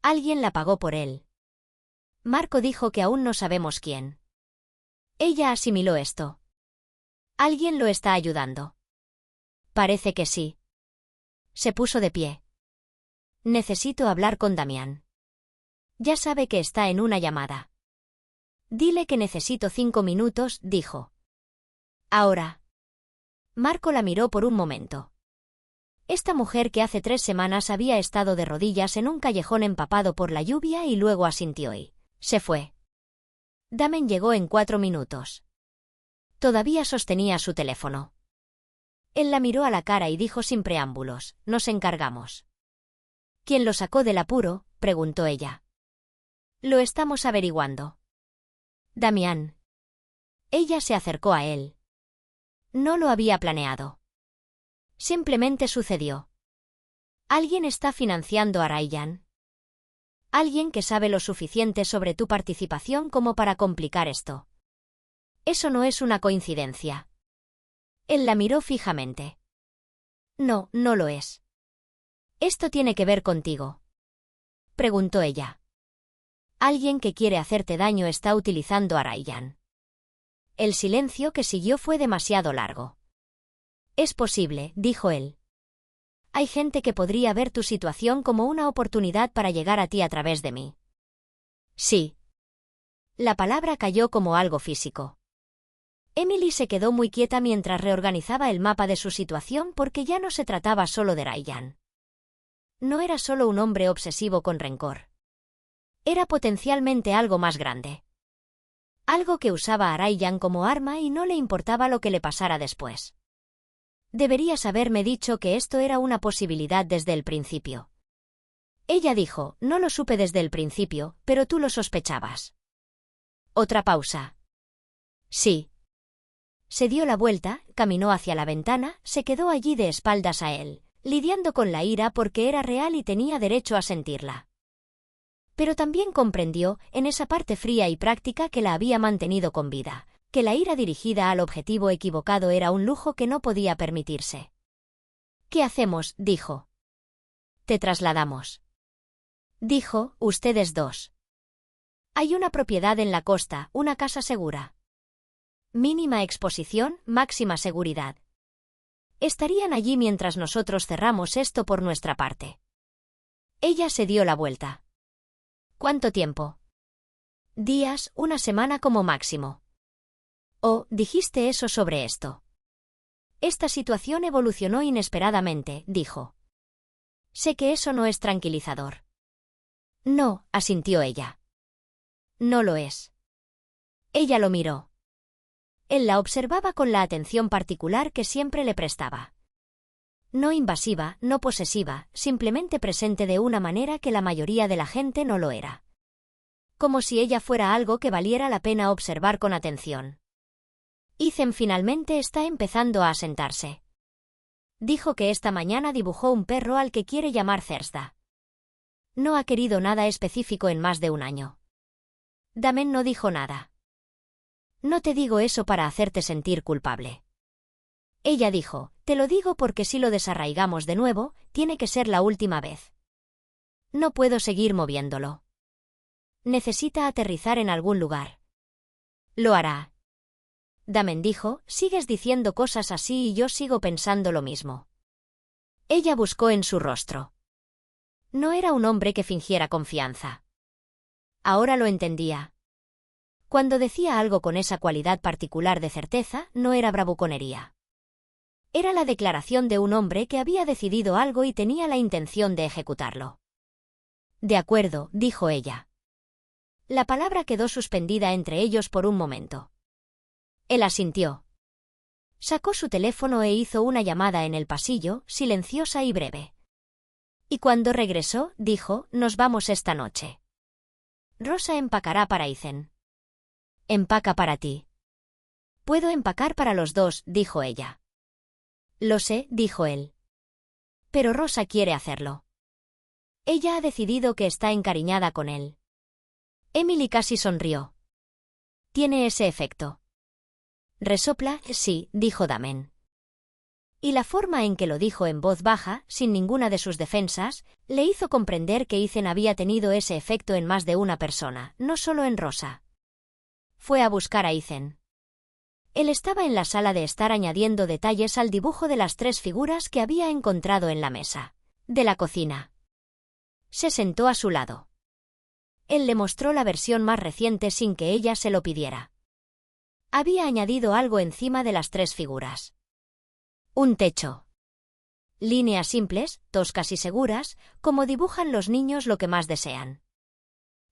Alguien la pagó por él. Marco dijo que aún no sabemos quién. Ella asimiló esto. ¿Alguien lo está ayudando? Parece que sí. Se puso de pie. Necesito hablar con Damián. Ya sabe que está en una llamada. Dile que necesito 5 minutos, dijo. Ahora. Marco la miró por un momento. Esta mujer que hace 3 semanas había estado de rodillas en un callejón empapado por la lluvia y luego asintió y se fue. Damián llegó en 4 minutos. Todavía sostenía su teléfono. Él la miró a la cara y dijo sin preámbulos, nos encargamos. ¿Quién lo sacó del apuro?, preguntó ella. Lo estamos averiguando. Damián. Ella se acercó a él. No lo había planeado. Simplemente sucedió. Alguien está financiando a Ryan. Alguien que sabe lo suficiente sobre tu participación como para complicar esto. Eso no es una coincidencia. Él la miró fijamente. No, no lo es. ¿Esto tiene que ver contigo?, preguntó ella. Alguien que quiere hacerte daño está utilizando a Ryan. El silencio que siguió fue demasiado largo. Es posible, dijo él. Hay gente que podría ver tu situación como una oportunidad para llegar a ti a través de mí. Sí. La palabra cayó como algo físico. Emily se quedó muy quieta mientras reorganizaba el mapa de su situación porque ya no se trataba solo de Ryan. No era solo un hombre obsesivo con rencor. Era potencialmente algo más grande. Algo que usaba a Ryan como arma y no le importaba lo que le pasara después. Deberías haberme dicho que esto era una posibilidad desde el principio. Ella dijo, no lo supe desde el principio, pero tú lo sospechabas. Otra pausa. Sí. Se dio la vuelta, caminó hacia la ventana, se quedó allí de espaldas a él, lidiando con la ira porque era real y tenía derecho a sentirla. Pero también comprendió, en esa parte fría y práctica que la había mantenido con vida, que la ira dirigida al objetivo equivocado era un lujo que no podía permitirse. ¿Qué hacemos?, dijo. Te trasladamos. Dijo, ustedes dos. Hay una propiedad en la costa, una casa segura. Mínima exposición, máxima seguridad. Estarían allí mientras nosotros cerramos esto por nuestra parte. Ella se dio la vuelta. ¿Cuánto tiempo? Días, una semana como máximo. Oh, dijiste eso sobre esto. Esta situación evolucionó inesperadamente, dijo. Sé que eso no es tranquilizador. No, asintió ella. No lo es. Ella lo miró. Él la observaba con la atención particular que siempre le prestaba. No invasiva, no posesiva, simplemente presente de una manera que la mayoría de la gente no lo era. Como si ella fuera algo que valiera la pena observar con atención. Ethan finalmente está empezando a asentarse. Dijo que esta mañana dibujó un perro al que quiere llamar Cersta. No ha querido nada específico en más de un año. Damen no dijo nada. No te digo eso para hacerte sentir culpable. Ella dijo, te lo digo porque si lo desarraigamos de nuevo, tiene que ser la última vez. No puedo seguir moviéndolo. Necesita aterrizar en algún lugar. Lo hará. Damen dijo, sigues diciendo cosas así y yo sigo pensando lo mismo. Ella buscó en su rostro. No era un hombre que fingiera confianza. Ahora lo entendía. Cuando decía algo con esa cualidad particular de certeza, no era bravuconería. Era la declaración de un hombre que había decidido algo y tenía la intención de ejecutarlo. De acuerdo, dijo ella. La palabra quedó suspendida entre ellos por un momento. Él asintió. Sacó su teléfono e hizo una llamada en el pasillo, silenciosa y breve. Y cuando regresó, dijo, «Nos vamos esta noche. Rosa empacará para Ethan». «Empaca para ti». «Puedo empacar para los dos», dijo ella. «Lo sé», dijo él. «Pero Rosa quiere hacerlo. Ella ha decidido que está encariñada con él». Emily casi sonrió. «¿Tiene ese efecto?» «Resopla, sí», dijo Damon. Y la forma en que lo dijo en voz baja, sin ninguna de sus defensas, le hizo comprender que Ethan había tenido ese efecto en más de una persona, no solo en Rosa. Fue a buscar a Ethan. Él estaba en la sala de estar añadiendo detalles al dibujo de las 3 figuras que había encontrado en la mesa de la cocina. Se sentó a su lado. Él le mostró la versión más reciente sin que ella se lo pidiera. Había añadido algo encima de las 3 figuras. Un techo. Líneas simples, toscas y seguras, como dibujan los niños lo que más desean.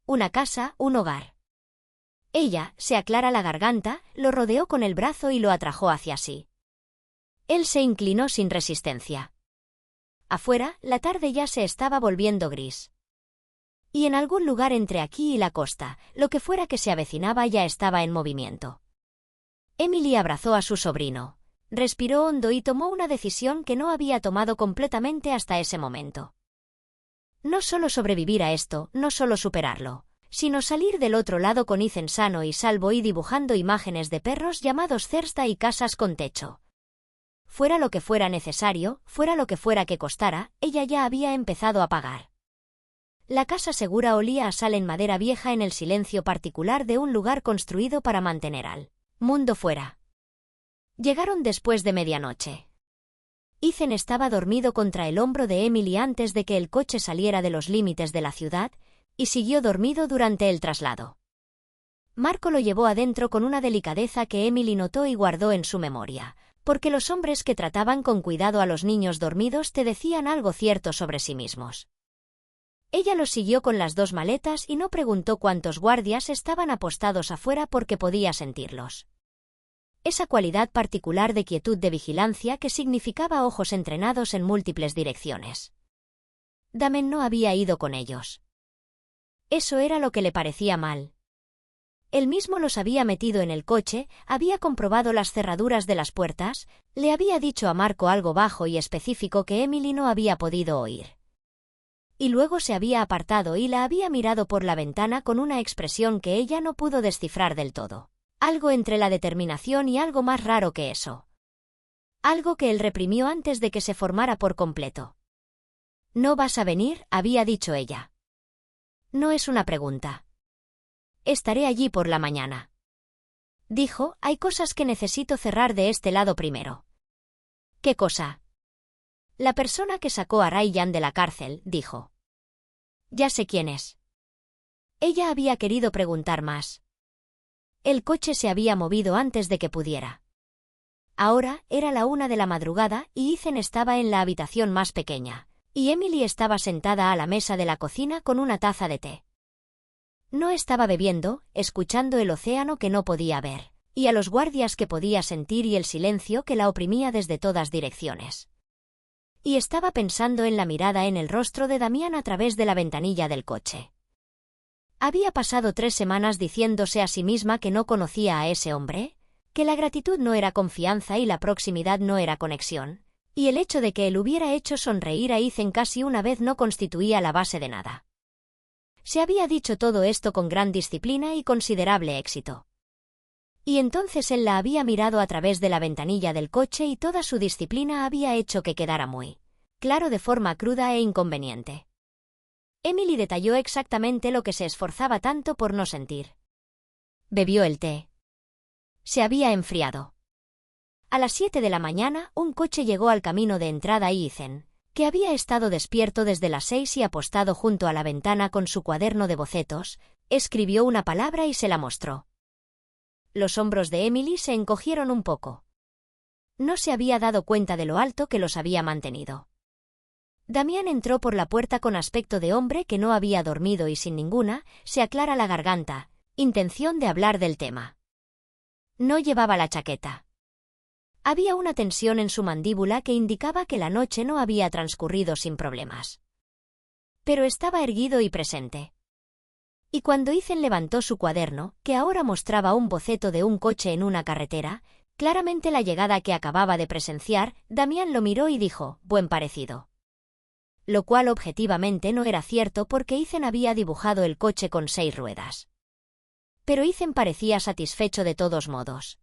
Una casa, un hogar. Ella, se aclara la garganta, lo rodeó con el brazo y lo atrajo hacia sí. Él se inclinó sin resistencia. Afuera, la tarde ya se estaba volviendo gris. Y en algún lugar entre aquí y la costa, lo que fuera que se avecinaba ya estaba en movimiento. Emily abrazó a su sobrino. Respiró hondo y tomó una decisión que no había tomado completamente hasta ese momento. No solo sobrevivir a esto, no solo superarlo, sino salir del otro lado con Ethan sano y salvo y dibujando imágenes de perros llamados Cersta y casas con techo. Fuera lo que fuera necesario, fuera lo que fuera que costara, ella ya había empezado a pagar. La casa segura olía a sal en madera vieja en el silencio particular de un lugar construido para mantener al mundo fuera. Llegaron después de medianoche. Ethan estaba dormido contra el hombro de Emily antes de que el coche saliera de los límites de la ciudad, y siguió dormido durante el traslado. Marco lo llevó adentro con una delicadeza que Emily notó y guardó en su memoria, porque los hombres que trataban con cuidado a los niños dormidos te decían algo cierto sobre sí mismos. Ella los siguió con las 2 maletas y no preguntó cuántos guardias estaban apostados afuera porque podía sentirlos. Esa cualidad particular de quietud de vigilancia que significaba ojos entrenados en múltiples direcciones. Damon no había ido con ellos. Eso era lo que le parecía mal. Él mismo los había metido en el coche, había comprobado las cerraduras de las puertas, le había dicho a Marco algo bajo y específico que Emily no había podido oír. Y luego se había apartado y la había mirado por la ventana con una expresión que ella no pudo descifrar del todo. Algo entre la determinación y algo más raro que eso. Algo que él reprimió antes de que se formara por completo. «¿No vas a venir?», había dicho ella. «No es una pregunta. Estaré allí por la mañana». Dijo, «Hay cosas que necesito cerrar de este lado primero». «¿Qué cosa?» «La persona que sacó a Ryan de la cárcel», dijo. «Ya sé quién es». Ella había querido preguntar más. El coche se había movido antes de que pudiera. Ahora era la 1 de la madrugada y Ethan estaba en la habitación más pequeña, y Emily estaba sentada a la mesa de la cocina con una taza de té. No estaba bebiendo, escuchando el océano que no podía ver, y a los guardias que podía sentir y el silencio que la oprimía desde todas direcciones. Y estaba pensando en la mirada en el rostro de Damián a través de la ventanilla del coche. Había pasado 3 semanas diciéndose a sí misma que no conocía a ese hombre, que la gratitud no era confianza y la proximidad no era conexión, y el hecho de que él hubiera hecho sonreír a Ethan casi una vez no constituía la base de nada. Se había dicho todo esto con gran disciplina y considerable éxito. Y entonces él la había mirado a través de la ventanilla del coche y toda su disciplina había hecho que quedara muy claro de forma cruda e inconveniente. Emily detalló exactamente lo que se esforzaba tanto por no sentir. Bebió el té. Se había enfriado. A las 7 de la mañana, un coche llegó al camino de entrada y Ethan, que había estado despierto desde las 6 y apostado junto a la ventana con su cuaderno de bocetos, escribió una palabra y se la mostró. Los hombros de Emily se encogieron un poco. No se había dado cuenta de lo alto que los había mantenido. Damián entró por la puerta con aspecto de hombre que no había dormido y sin ninguna, se aclara la garganta, intención de hablar del tema. No llevaba la chaqueta. Había una tensión en su mandíbula que indicaba que la noche no había transcurrido sin problemas. Pero estaba erguido y presente. Y cuando Ethan levantó su cuaderno, que ahora mostraba un boceto de un coche en una carretera, claramente la llegada que acababa de presenciar, Damián lo miró y dijo, buen parecido. Lo cual objetivamente no era cierto porque Ethan había dibujado el coche con 6 ruedas. Pero Ethan parecía satisfecho de todos modos.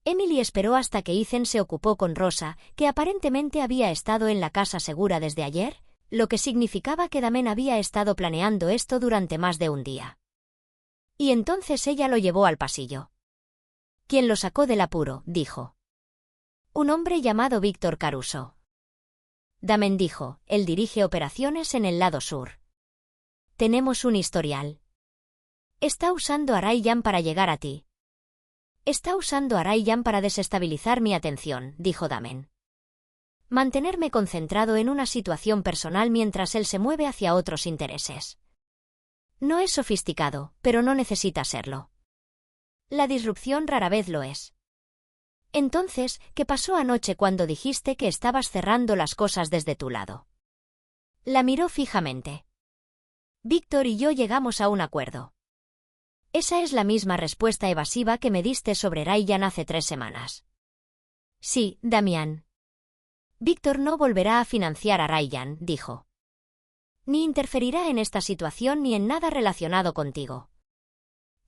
Emily esperó hasta que Ethan se ocupó con Rosa, que aparentemente había estado en la casa segura desde ayer, lo que significaba que Damien había estado planeando esto durante más de un día. Y entonces ella lo llevó al pasillo. «¿Quién lo sacó del apuro?», dijo. «Un hombre llamado Víctor Caruso». Damien dijo, «Él dirige operaciones en el lado sur. Tenemos un historial. Está usando a Ryan para llegar a ti». «Está usando a Ryan para desestabilizar mi atención», dijo Damien. «Mantenerme concentrado en una situación personal mientras él se mueve hacia otros intereses. No es sofisticado, pero no necesita serlo. La disrupción rara vez lo es». «Entonces, ¿qué pasó anoche cuando dijiste que estabas cerrando las cosas desde tu lado?» La miró fijamente. «Víctor y yo llegamos a un acuerdo». «Esa es la misma respuesta evasiva que me diste sobre Ryan hace 3 semanas». «Sí, Damián. Víctor no volverá a financiar a Ryan», dijo. «Ni interferirá en esta situación ni en nada relacionado contigo.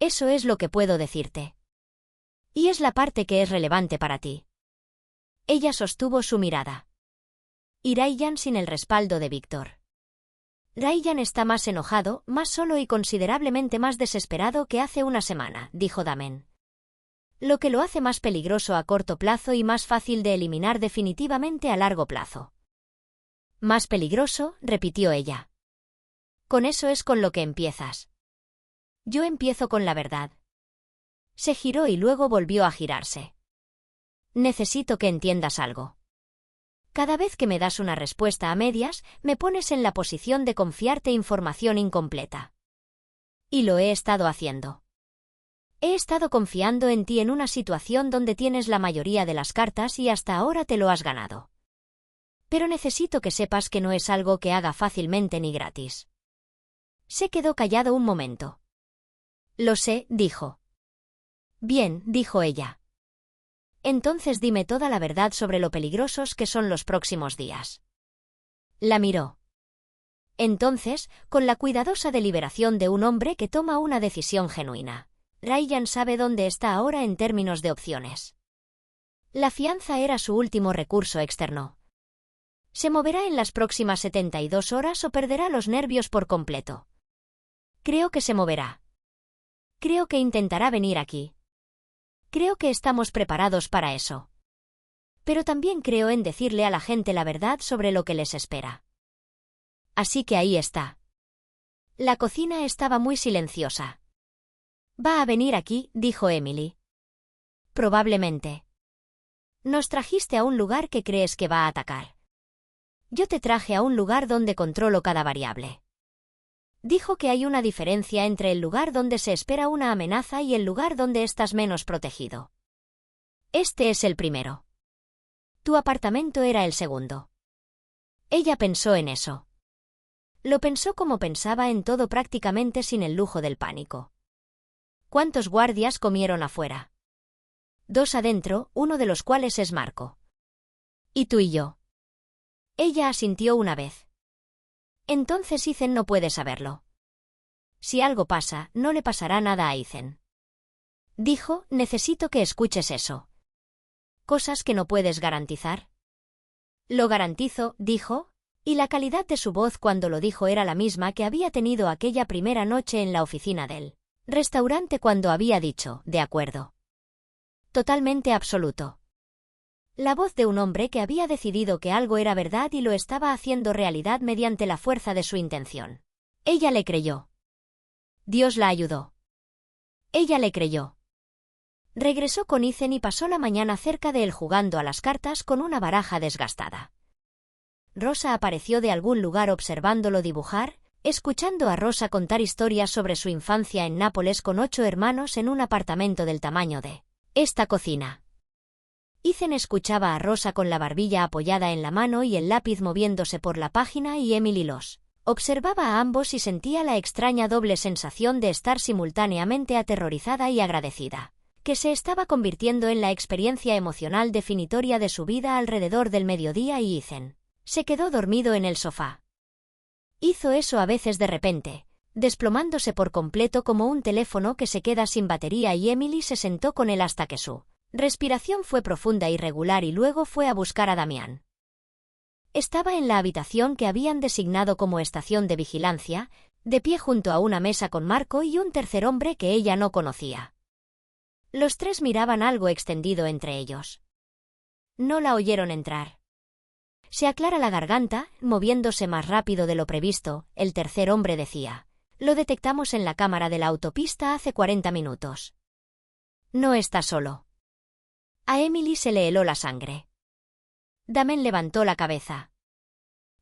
Eso es lo que puedo decirte. Y es la parte que es relevante para ti». Ella sostuvo su mirada. «Y Ryan sin el respaldo de Víctor». «Ryan está más enojado, más solo y considerablemente más desesperado que hace una semana», dijo Damien. «Lo que lo hace más peligroso a corto plazo y más fácil de eliminar definitivamente a largo plazo». «Más peligroso», repitió ella. «Con eso es con lo que empiezas». «Yo empiezo con la verdad». Se giró y luego volvió a girarse. «Necesito que entiendas algo. Cada vez que me das una respuesta a medias, me pones en la posición de confiarte información incompleta. Y lo he estado haciendo. He estado confiando en ti en una situación donde tienes la mayoría de las cartas y hasta ahora te lo has ganado. Pero necesito que sepas que no es algo que haga fácilmente ni gratis». Se quedó callado un momento. «Lo sé», dijo. «Bien», dijo ella. «Entonces dime toda la verdad sobre lo peligrosos que son los próximos días». La miró. Entonces, con la cuidadosa deliberación de un hombre que toma una decisión genuina, Ryan sabe dónde está ahora en términos de opciones. La fianza era su último recurso externo. ¿Se moverá en las próximas 72 horas o perderá los nervios por completo? Creo que se moverá. Creo que intentará venir aquí. Creo que estamos preparados para eso. Pero también creo en decirle a la gente la verdad sobre lo que les espera. Así que ahí está. La cocina estaba muy silenciosa. «Va a venir aquí», dijo Emily. «Probablemente. Nos trajiste a un lugar que crees que va a atacar. Yo te traje a un lugar donde controlo cada variable». Dijo que hay una diferencia entre el lugar donde se espera una amenaza y el lugar donde estás menos protegido. Este es el primero. Tu apartamento era el segundo. Ella pensó en eso. Lo pensó como pensaba en todo prácticamente sin el lujo del pánico. ¿Cuántos guardias comieron afuera? 2 adentro, uno de los cuales es Marco. ¿Y tú y yo? Ella asintió una vez. Entonces Ethan no puede saberlo. Si algo pasa, no le pasará nada a Ethan. Dijo, necesito que escuches eso. ¿Cosas que no puedes garantizar? Lo garantizo, dijo, y la calidad de su voz cuando lo dijo era la misma que había tenido aquella primera noche en la oficina del restaurante cuando había dicho, de acuerdo. Totalmente absoluto. La voz de un hombre que había decidido que algo era verdad y lo estaba haciendo realidad mediante la fuerza de su intención. Ella le creyó. Dios la ayudó. Ella le creyó. Regresó con Ethan y pasó la mañana cerca de él jugando a las cartas con una baraja desgastada. Rosa apareció de algún lugar observándolo dibujar, escuchando a Rosa contar historias sobre su infancia en Nápoles con 8 hermanos en un apartamento del tamaño de esta cocina. Ethan escuchaba a Rosa con la barbilla apoyada en la mano y el lápiz moviéndose por la página y Emily los observaba a ambos y sentía la extraña doble sensación de estar simultáneamente aterrorizada y agradecida, que se estaba convirtiendo en la experiencia emocional definitoria de su vida alrededor del mediodía y Ethan se quedó dormido en el sofá. Hizo eso a veces de repente, desplomándose por completo como un teléfono que se queda sin batería y Emily se sentó con él hasta que su respiración fue profunda y regular y luego fue a buscar a Damián. Estaba en la habitación que habían designado como estación de vigilancia, de pie junto a una mesa con Marco y un tercer hombre que ella no conocía. Los tres miraban algo extendido entre ellos. No la oyeron entrar. Se aclara la garganta, moviéndose más rápido de lo previsto, el tercer hombre decía: «Lo detectamos en la cámara de la autopista hace 40 minutos. No está solo». A Emily se le heló la sangre. Damien levantó la cabeza.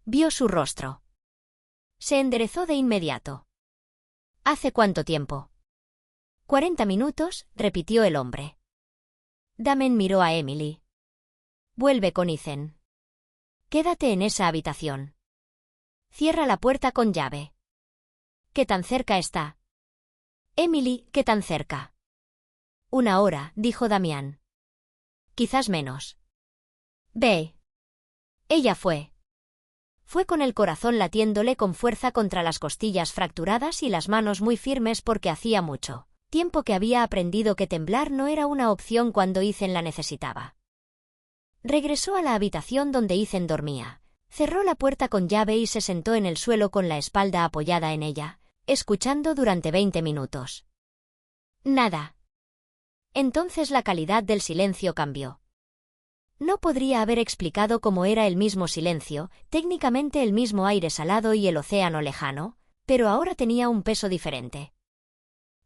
Vio su rostro. Se enderezó de inmediato. ¿Hace cuánto tiempo? 40 minutos, repitió el hombre. Damien miró a Emily. Vuelve con Ethan. Quédate en esa habitación. Cierra la puerta con llave. ¿Qué tan cerca está? Emily, ¿qué tan cerca? 1 hora, dijo Damián. Quizás menos. Ve. Ella fue. Fue con el corazón latiéndole con fuerza contra las costillas fracturadas y las manos muy firmes porque hacía mucho tiempo que había aprendido que temblar no era una opción cuando Ethan la necesitaba. Regresó a la habitación donde Ethan dormía, cerró la puerta con llave y se sentó en el suelo con la espalda apoyada en ella, escuchando durante 20 minutos. Nada. Entonces la calidad del silencio cambió. No podría haber explicado cómo era el mismo silencio, técnicamente el mismo aire salado y el océano lejano, pero ahora tenía un peso diferente.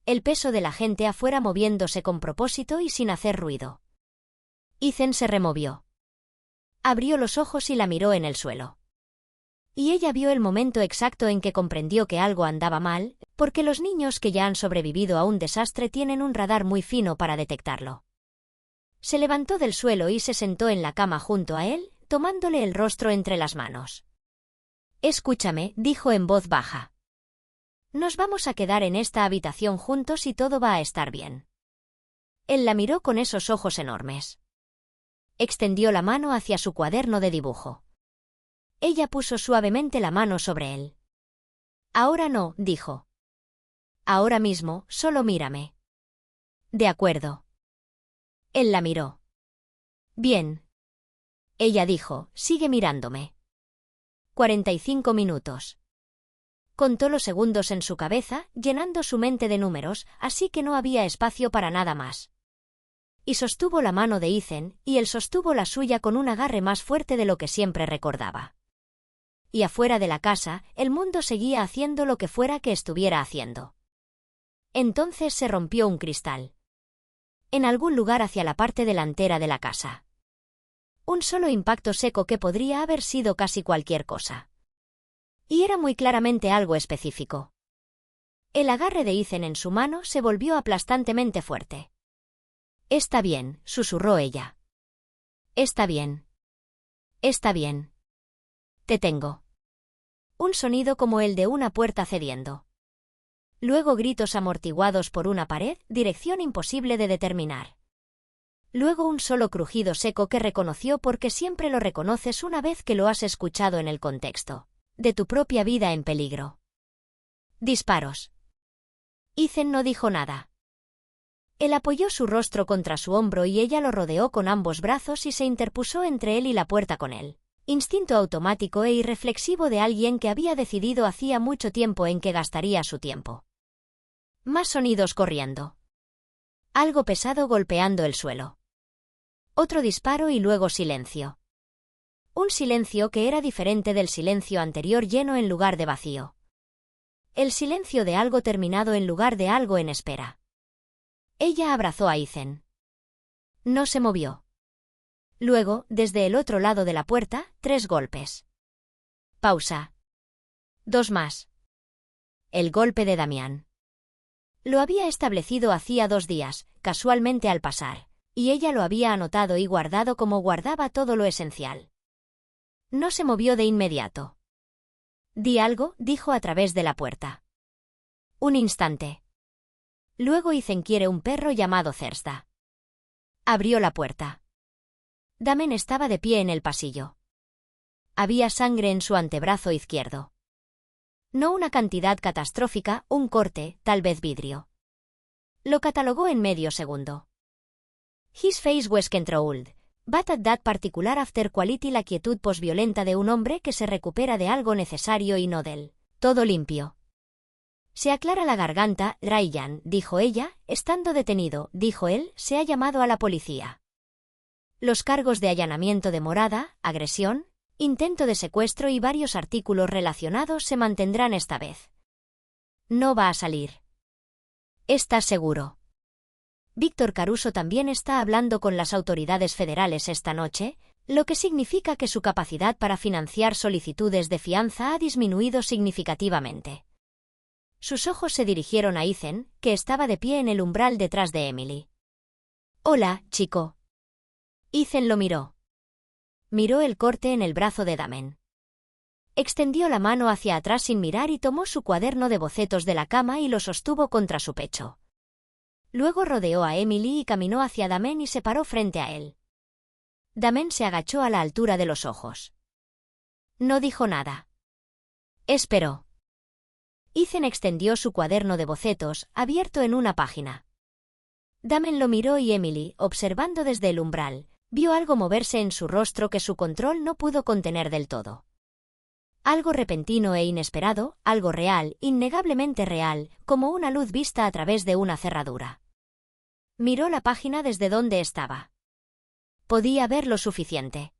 El peso de la gente afuera moviéndose con propósito y sin hacer ruido. Ethan se removió. Abrió los ojos y la miró en el suelo. Y ella vio el momento exacto en que comprendió que algo andaba mal, porque los niños que ya han sobrevivido a un desastre tienen un radar muy fino para detectarlo. Se levantó del suelo y se sentó en la cama junto a él, tomándole el rostro entre las manos. Escúchame, dijo en voz baja. Nos vamos a quedar en esta habitación juntos y todo va a estar bien. Él la miró con esos ojos enormes. Extendió la mano hacia su cuaderno de dibujo. Ella puso suavemente la mano sobre él. Ahora no, dijo. Ahora mismo, solo mírame. De acuerdo. Él la miró. Bien. Ella dijo, sigue mirándome. 45 minutos. Contó los segundos en su cabeza, llenando su mente de números, así que no había espacio para nada más. Y sostuvo la mano de Ethan, y él sostuvo la suya con un agarre más fuerte de lo que siempre recordaba. Y afuera de la casa, el mundo seguía haciendo lo que fuera que estuviera haciendo. Entonces se rompió un cristal. En algún lugar hacia la parte delantera de la casa. Un solo impacto seco que podría haber sido casi cualquier cosa. Y era muy claramente algo específico. El agarre de Ethan en su mano se volvió aplastantemente fuerte. Está bien, susurró ella. Está bien. Está bien. Te tengo. Un sonido como el de una puerta cediendo. Luego gritos amortiguados por una pared, dirección imposible de determinar. Luego un solo crujido seco que reconoció porque siempre lo reconoces una vez que lo has escuchado en el contexto de tu propia vida en peligro. Disparos. Ethan no dijo nada. Él apoyó su rostro contra su hombro y ella lo rodeó con ambos brazos y se interpuso entre él y la puerta con él. Instinto automático e irreflexivo de alguien que había decidido hacía mucho tiempo en que gastaría su tiempo. Más sonidos corriendo. Algo pesado golpeando el suelo. Otro disparo y luego silencio. Un silencio que era diferente del silencio anterior lleno en lugar de vacío. El silencio de algo terminado en lugar de algo en espera. Ella abrazó a Ethan. No se movió. Luego, desde el otro lado de la puerta, 3 golpes. Pausa. 2 más. El golpe de Damián. Lo había establecido hacía 2 días, casualmente al pasar, y ella lo había anotado y guardado como guardaba todo lo esencial. No se movió de inmediato. «Di algo», dijo a través de la puerta. «Un instante». Luego Ethan quiere un perro llamado Thursday. Abrió la puerta. Damen estaba de pie en el pasillo. Había sangre en su antebrazo izquierdo. No una cantidad catastrófica, un corte, tal vez vidrio. Lo catalogó en medio segundo. His face was controlled, but at that particular after quality, la quietud posviolenta de un hombre que se recupera de algo necesario y no del todo limpio. Se aclara la garganta, Ryan, dijo ella, estando detenido, dijo él, se ha llamado a la policía. Los cargos de allanamiento de morada, agresión, intento de secuestro y varios artículos relacionados se mantendrán esta vez. No va a salir. ¿Estás seguro? Víctor Caruso también está hablando con las autoridades federales esta noche, lo que significa que su capacidad para financiar solicitudes de fianza ha disminuido significativamente. Sus ojos se dirigieron a Ethan, que estaba de pie en el umbral detrás de Emily. «Hola, chico». Ethan lo miró. Miró el corte en el brazo de Damen. Extendió la mano hacia atrás sin mirar y tomó su cuaderno de bocetos de la cama y lo sostuvo contra su pecho. Luego rodeó a Emily y caminó hacia Damen y se paró frente a él. Damen se agachó a la altura de los ojos. No dijo nada. Esperó. Ethan extendió su cuaderno de bocetos, abierto en una página. Damen lo miró y Emily, observando desde el umbral, vio algo moverse en su rostro que su control no pudo contener del todo. Algo repentino e inesperado, algo real, innegablemente real, como una luz vista a través de una cerradura. Miró la página desde donde estaba. Podía ver lo suficiente.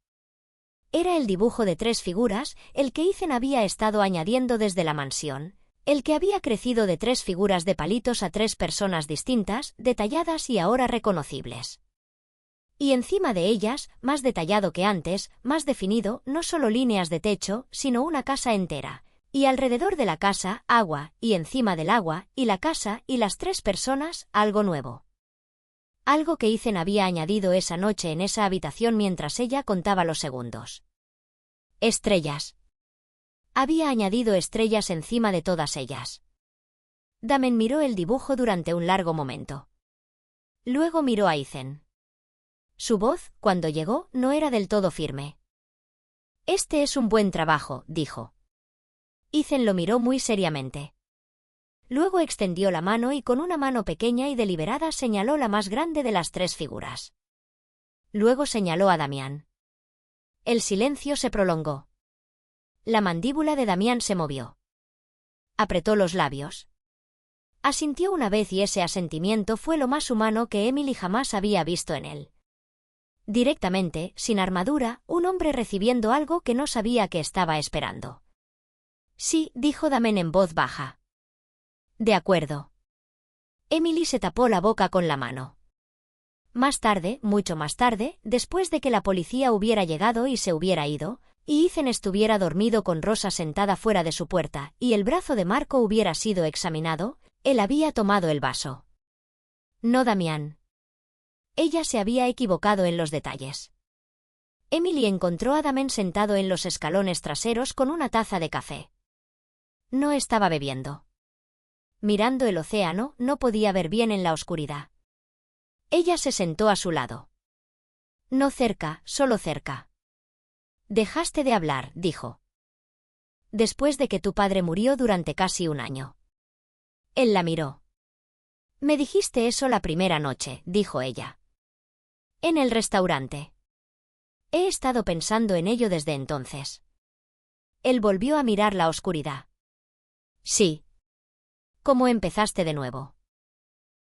Era el dibujo de 3 figuras, el que Ethan había estado añadiendo desde la mansión, el que había crecido de 3 figuras de palitos a 3 personas distintas, detalladas y ahora reconocibles. Y encima de ellas, más detallado que antes, más definido, no solo líneas de techo, sino una casa entera. Y alrededor de la casa, agua, y encima del agua, y la casa, y las 3 personas, algo nuevo. Algo que Ethan había añadido esa noche en esa habitación mientras ella contaba los segundos. Estrellas. Había añadido estrellas encima de todas ellas. Damen miró el dibujo durante un largo momento. Luego miró a Ethan. Su voz, cuando llegó, no era del todo firme. «Este es un buen trabajo», dijo. Ethan lo miró muy seriamente. Luego extendió la mano y con una mano pequeña y deliberada señaló la más grande de las 3 figuras. Luego señaló a Damián. El silencio se prolongó. La mandíbula de Damián se movió. Apretó los labios. Asintió una vez y ese asentimiento fue lo más humano que Emily jamás había visto en él. Directamente, sin armadura, un hombre recibiendo algo que no sabía que estaba esperando. «Sí», dijo Damen en voz baja. «De acuerdo». Emily se tapó la boca con la mano. Más tarde, mucho más tarde, después de que la policía hubiera llegado y se hubiera ido, y Ethan estuviera dormido con Rosa sentada fuera de su puerta, y el brazo de Marco hubiera sido examinado, él había tomado el vaso. No Damián. Ella se había equivocado en los detalles. Emily encontró a Damen sentado en los escalones traseros con una taza de café. No estaba bebiendo. Mirando el océano, no podía ver bien en la oscuridad. Ella se sentó a su lado. No cerca, solo cerca. Dejaste de hablar, dijo. Después de que tu padre murió durante casi un año. Él la miró. Me dijiste eso la primera noche, dijo ella. En el restaurante. He estado pensando en ello desde entonces. Él volvió a mirar la oscuridad. Sí. ¿Cómo empezaste de nuevo?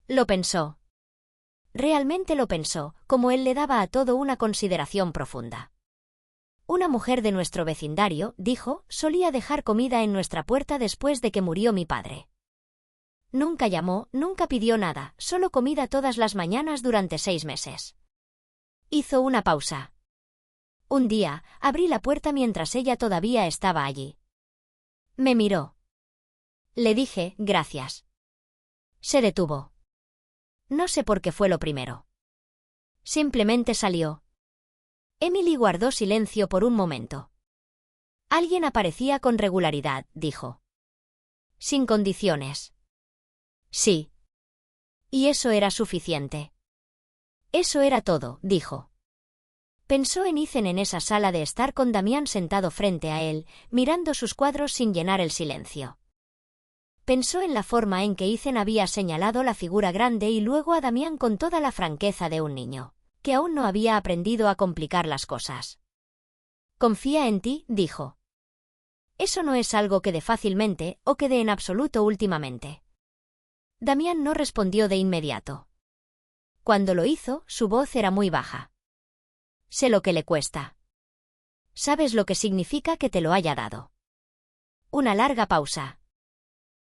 Lo pensó. Realmente lo pensó, como él le daba a todo una consideración profunda. Una mujer de nuestro vecindario, dijo, solía dejar comida en nuestra puerta después de que murió mi padre. Nunca llamó, nunca pidió nada, solo comida todas las mañanas durante 6 meses. Hizo una pausa. Un día, abrí la puerta mientras ella todavía estaba allí. Me miró. Le dije, gracias. Se detuvo. No sé por qué fue lo primero. Simplemente salió. Emily guardó silencio por un momento. Alguien aparecía con regularidad, dijo. Sin condiciones. Sí. Y eso era suficiente. Eso era todo, dijo. Pensó en Ethan en esa sala de estar con Damián sentado frente a él, mirando sus cuadros sin llenar el silencio. Pensó en la forma en que Ethan había señalado la figura grande y luego a Damián con toda la franqueza de un niño, que aún no había aprendido a complicar las cosas. Confía en ti, dijo. Eso no es algo que dé fácilmente o que dé en absoluto últimamente. Damián no respondió de inmediato. Cuando lo hizo, su voz era muy baja. Sé lo que le cuesta. ¿Sabes lo que significa que te lo haya dado? Una larga pausa.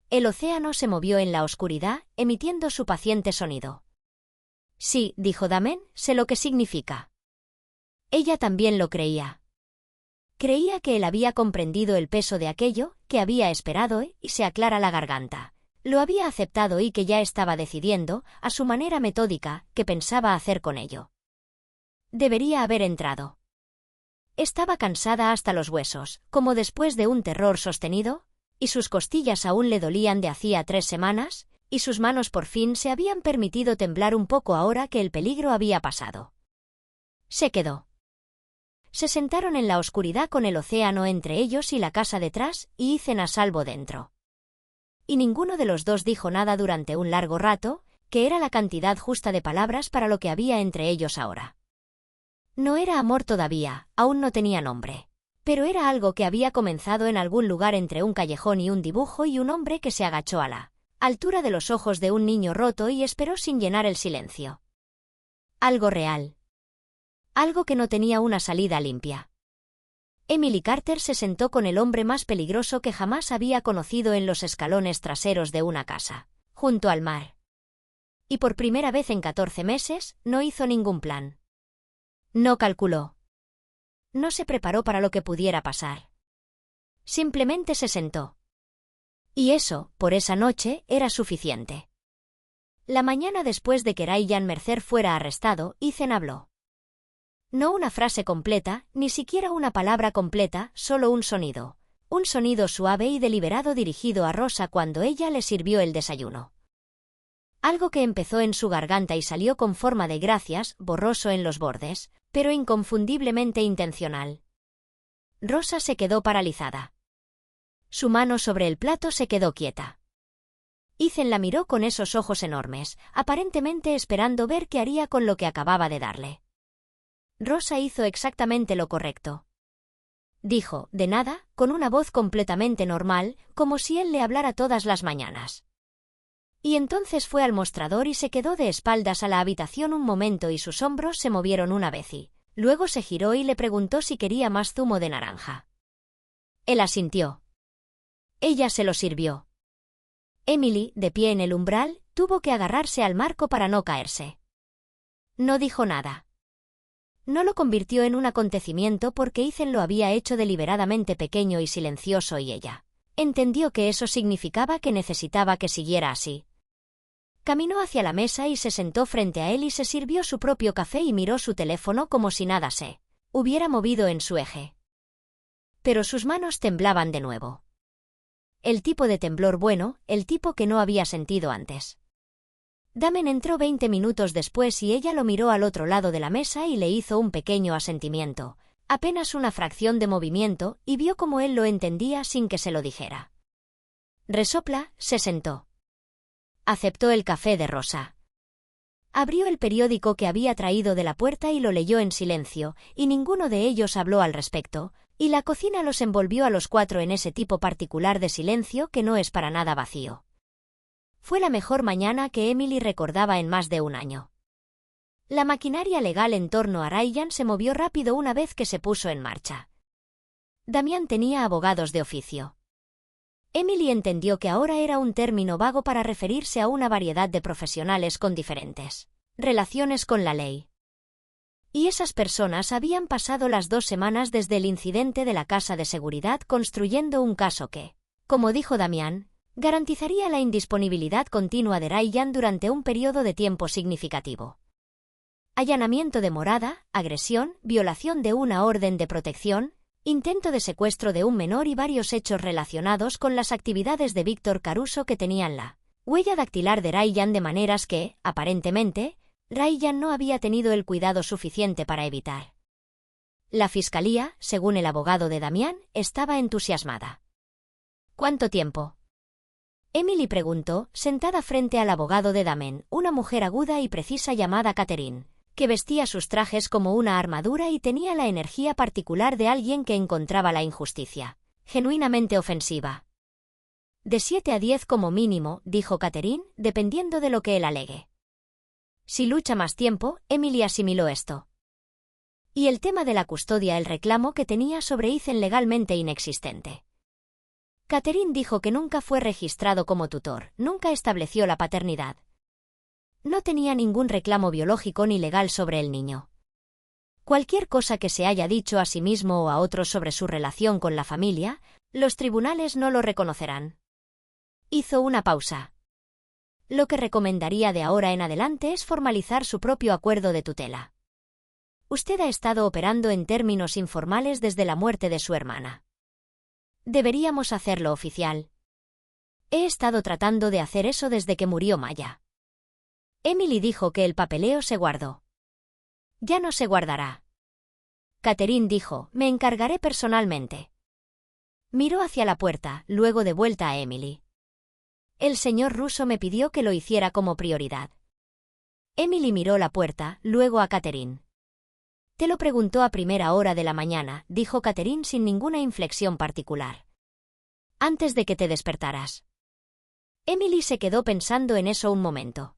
El océano se movió en la oscuridad, emitiendo su paciente sonido. Sí, dijo Damien, sé lo que significa. Ella también lo creía. Creía que él había comprendido el peso de aquello, que había esperado y se aclara la garganta. Lo había aceptado y que ya estaba decidiendo, a su manera metódica, qué pensaba hacer con ello. Debería haber entrado. Estaba cansada hasta los huesos, como después de un terror sostenido, y sus costillas aún le dolían de hacía 3 semanas, y sus manos por fin se habían permitido temblar un poco ahora que el peligro había pasado. Se quedó. Se sentaron en la oscuridad con el océano entre ellos y la casa detrás, y Ethan a salvo dentro. Y ninguno de los dos dijo nada durante un largo rato, que era la cantidad justa de palabras para lo que había entre ellos ahora. No era amor todavía, aún no tenía nombre. Pero era algo que había comenzado en algún lugar entre un callejón y un dibujo y un hombre que se agachó a la altura de los ojos de un niño roto y esperó sin llenar el silencio. Algo real. Algo que no tenía una salida limpia. Emily Carter se sentó con el hombre más peligroso que jamás había conocido en los escalones traseros de una casa, junto al mar. Y por primera vez en 14 meses, no hizo ningún plan. No calculó. No se preparó para lo que pudiera pasar. Simplemente se sentó. Y eso, por esa noche, era suficiente. La mañana después de que Ryan Mercer fuera arrestado, Ethan habló. No una frase completa, ni siquiera una palabra completa, solo un sonido. Un sonido suave y deliberado dirigido a Rosa cuando ella le sirvió el desayuno. Algo que empezó en su garganta y salió con forma de gracias, borroso en los bordes, pero inconfundiblemente intencional. Rosa se quedó paralizada. Su mano sobre el plato se quedó quieta. Ethan la miró con esos ojos enormes, aparentemente esperando ver qué haría con lo que acababa de darle. Rosa hizo exactamente lo correcto. Dijo, de nada, con una voz completamente normal, como si él le hablara todas las mañanas. Y entonces fue al mostrador y se quedó de espaldas a la habitación un momento y sus hombros se movieron una vez y luego se giró y le preguntó si quería más zumo de naranja. Él asintió. Ella se lo sirvió. Emily, de pie en el umbral, tuvo que agarrarse al marco para no caerse. No dijo nada. No lo convirtió en un acontecimiento porque Ethan lo había hecho deliberadamente pequeño y silencioso y ella entendió que eso significaba que necesitaba que siguiera así. Caminó hacia la mesa y se sentó frente a él y se sirvió su propio café y miró su teléfono como si nada se hubiera movido en su eje. Pero sus manos temblaban de nuevo. El tipo de temblor bueno, el tipo que no había sentido antes. Damien entró 20 minutos después y ella lo miró al otro lado de la mesa y le hizo un pequeño asentimiento, apenas una fracción de movimiento, y vio cómo él lo entendía sin que se lo dijera. Resopla, se sentó. Aceptó el café de Rosa. Abrió el periódico que había traído de la puerta y lo leyó en silencio, y ninguno de ellos habló al respecto, y la cocina los envolvió a los 4 en ese tipo particular de silencio que no es para nada vacío. Fue la mejor mañana que Emily recordaba en más de un año. La maquinaria legal en torno a Ryan se movió rápido una vez que se puso en marcha. Damián tenía abogados de oficio. Emily entendió que ahora era un término vago para referirse a una variedad de profesionales con diferentes relaciones con la ley. Y esas personas habían pasado las 2 semanas desde el incidente de la casa de seguridad construyendo un caso que, como dijo Damián, garantizaría la indisponibilidad continua de Ryan durante un periodo de tiempo significativo. allanamiento de morada, agresión, violación de una orden de protección, intento de secuestro de un menor y varios hechos relacionados con las actividades de Víctor Caruso que tenían la huella dactilar de Ryan de maneras que, aparentemente, Ryan no había tenido el cuidado suficiente para evitar. La fiscalía, según el abogado de Damián, estaba entusiasmada. ¿Cuánto tiempo? Emily preguntó, sentada frente al abogado de Damien, una mujer aguda y precisa llamada Catherine, que vestía sus trajes como una armadura y tenía la energía particular de alguien que encontraba la injusticia genuinamente ofensiva. De 7 a 10 como mínimo, dijo Catherine, dependiendo de lo que él alegue. Si lucha más tiempo, Emily asimiló esto. Y el tema de la custodia, el reclamo que tenía sobre Ethan legalmente inexistente. Catherine dijo que nunca fue registrado como tutor, nunca estableció la paternidad. No tenía ningún reclamo biológico ni legal sobre el niño. Cualquier cosa que se haya dicho a sí mismo o a otros sobre su relación con la familia, los tribunales no lo reconocerán. Hizo una pausa. Lo que recomendaría de ahora en adelante es formalizar su propio acuerdo de tutela. Usted ha estado operando en términos informales desde la muerte de su hermana. Deberíamos hacerlo oficial. He estado tratando de hacer eso desde que murió Maya. Emily dijo que el papeleo se guardó. Ya no se guardará. Catherine dijo, me encargaré personalmente. Miró hacia la puerta, luego de vuelta a Emily. El señor Russo me pidió que lo hiciera como prioridad. Emily miró la puerta, luego a Catherine. Te lo preguntó a primera hora de la mañana, dijo Catherine sin ninguna inflexión particular. Antes de que te despertaras. Emily se quedó pensando en eso un momento.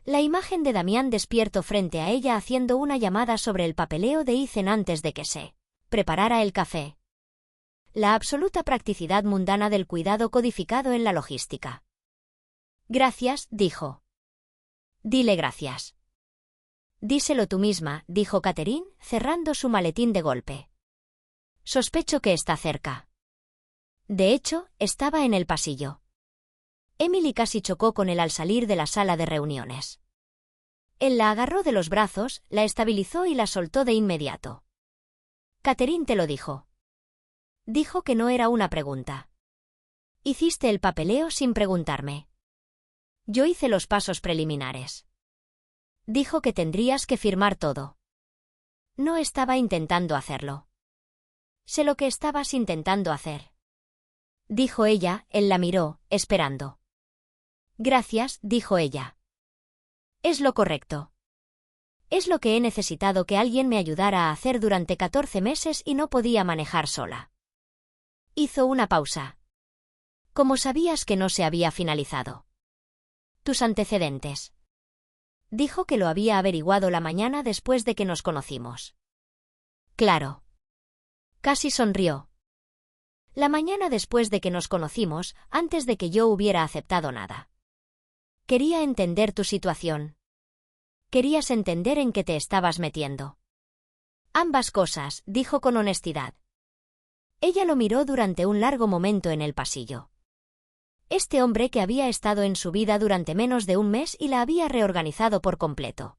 La imagen de Damián despierto frente a ella haciendo una llamada sobre el papeleo de Ethan antes de que se preparara el café. La absoluta practicidad mundana del cuidado codificado en la logística. Gracias, dijo. Dile gracias. Díselo tú misma, dijo Catherine, cerrando su maletín de golpe. Sospecho que está cerca. De hecho, estaba en el pasillo. Emily casi chocó con él al salir de la sala de reuniones. Él la agarró de los brazos, la estabilizó y la soltó de inmediato. Catherine te lo dijo. Dijo que no era una pregunta. Hiciste el papeleo sin preguntarme. Yo hice los pasos preliminares. Dijo que tendrías que firmar todo. No estaba intentando hacerlo. Sé lo que estabas intentando hacer. Dijo ella, él la miró, esperando. Gracias, dijo ella. Es lo correcto. Es lo que he necesitado que alguien me ayudara a hacer durante 14 meses y no podía manejar sola. Hizo una pausa. ¿Cómo sabías que no se había finalizado? Tus antecedentes. Dijo que lo había averiguado la mañana después de que nos conocimos. Claro. Casi sonrió. La mañana después de que nos conocimos, antes de que yo hubiera aceptado nada. Quería entender tu situación. Querías entender en qué te estabas metiendo. Ambas cosas, dijo con honestidad. Ella lo miró durante un largo momento en el pasillo. Este hombre que había estado en su vida durante menos de un mes y la había reorganizado por completo.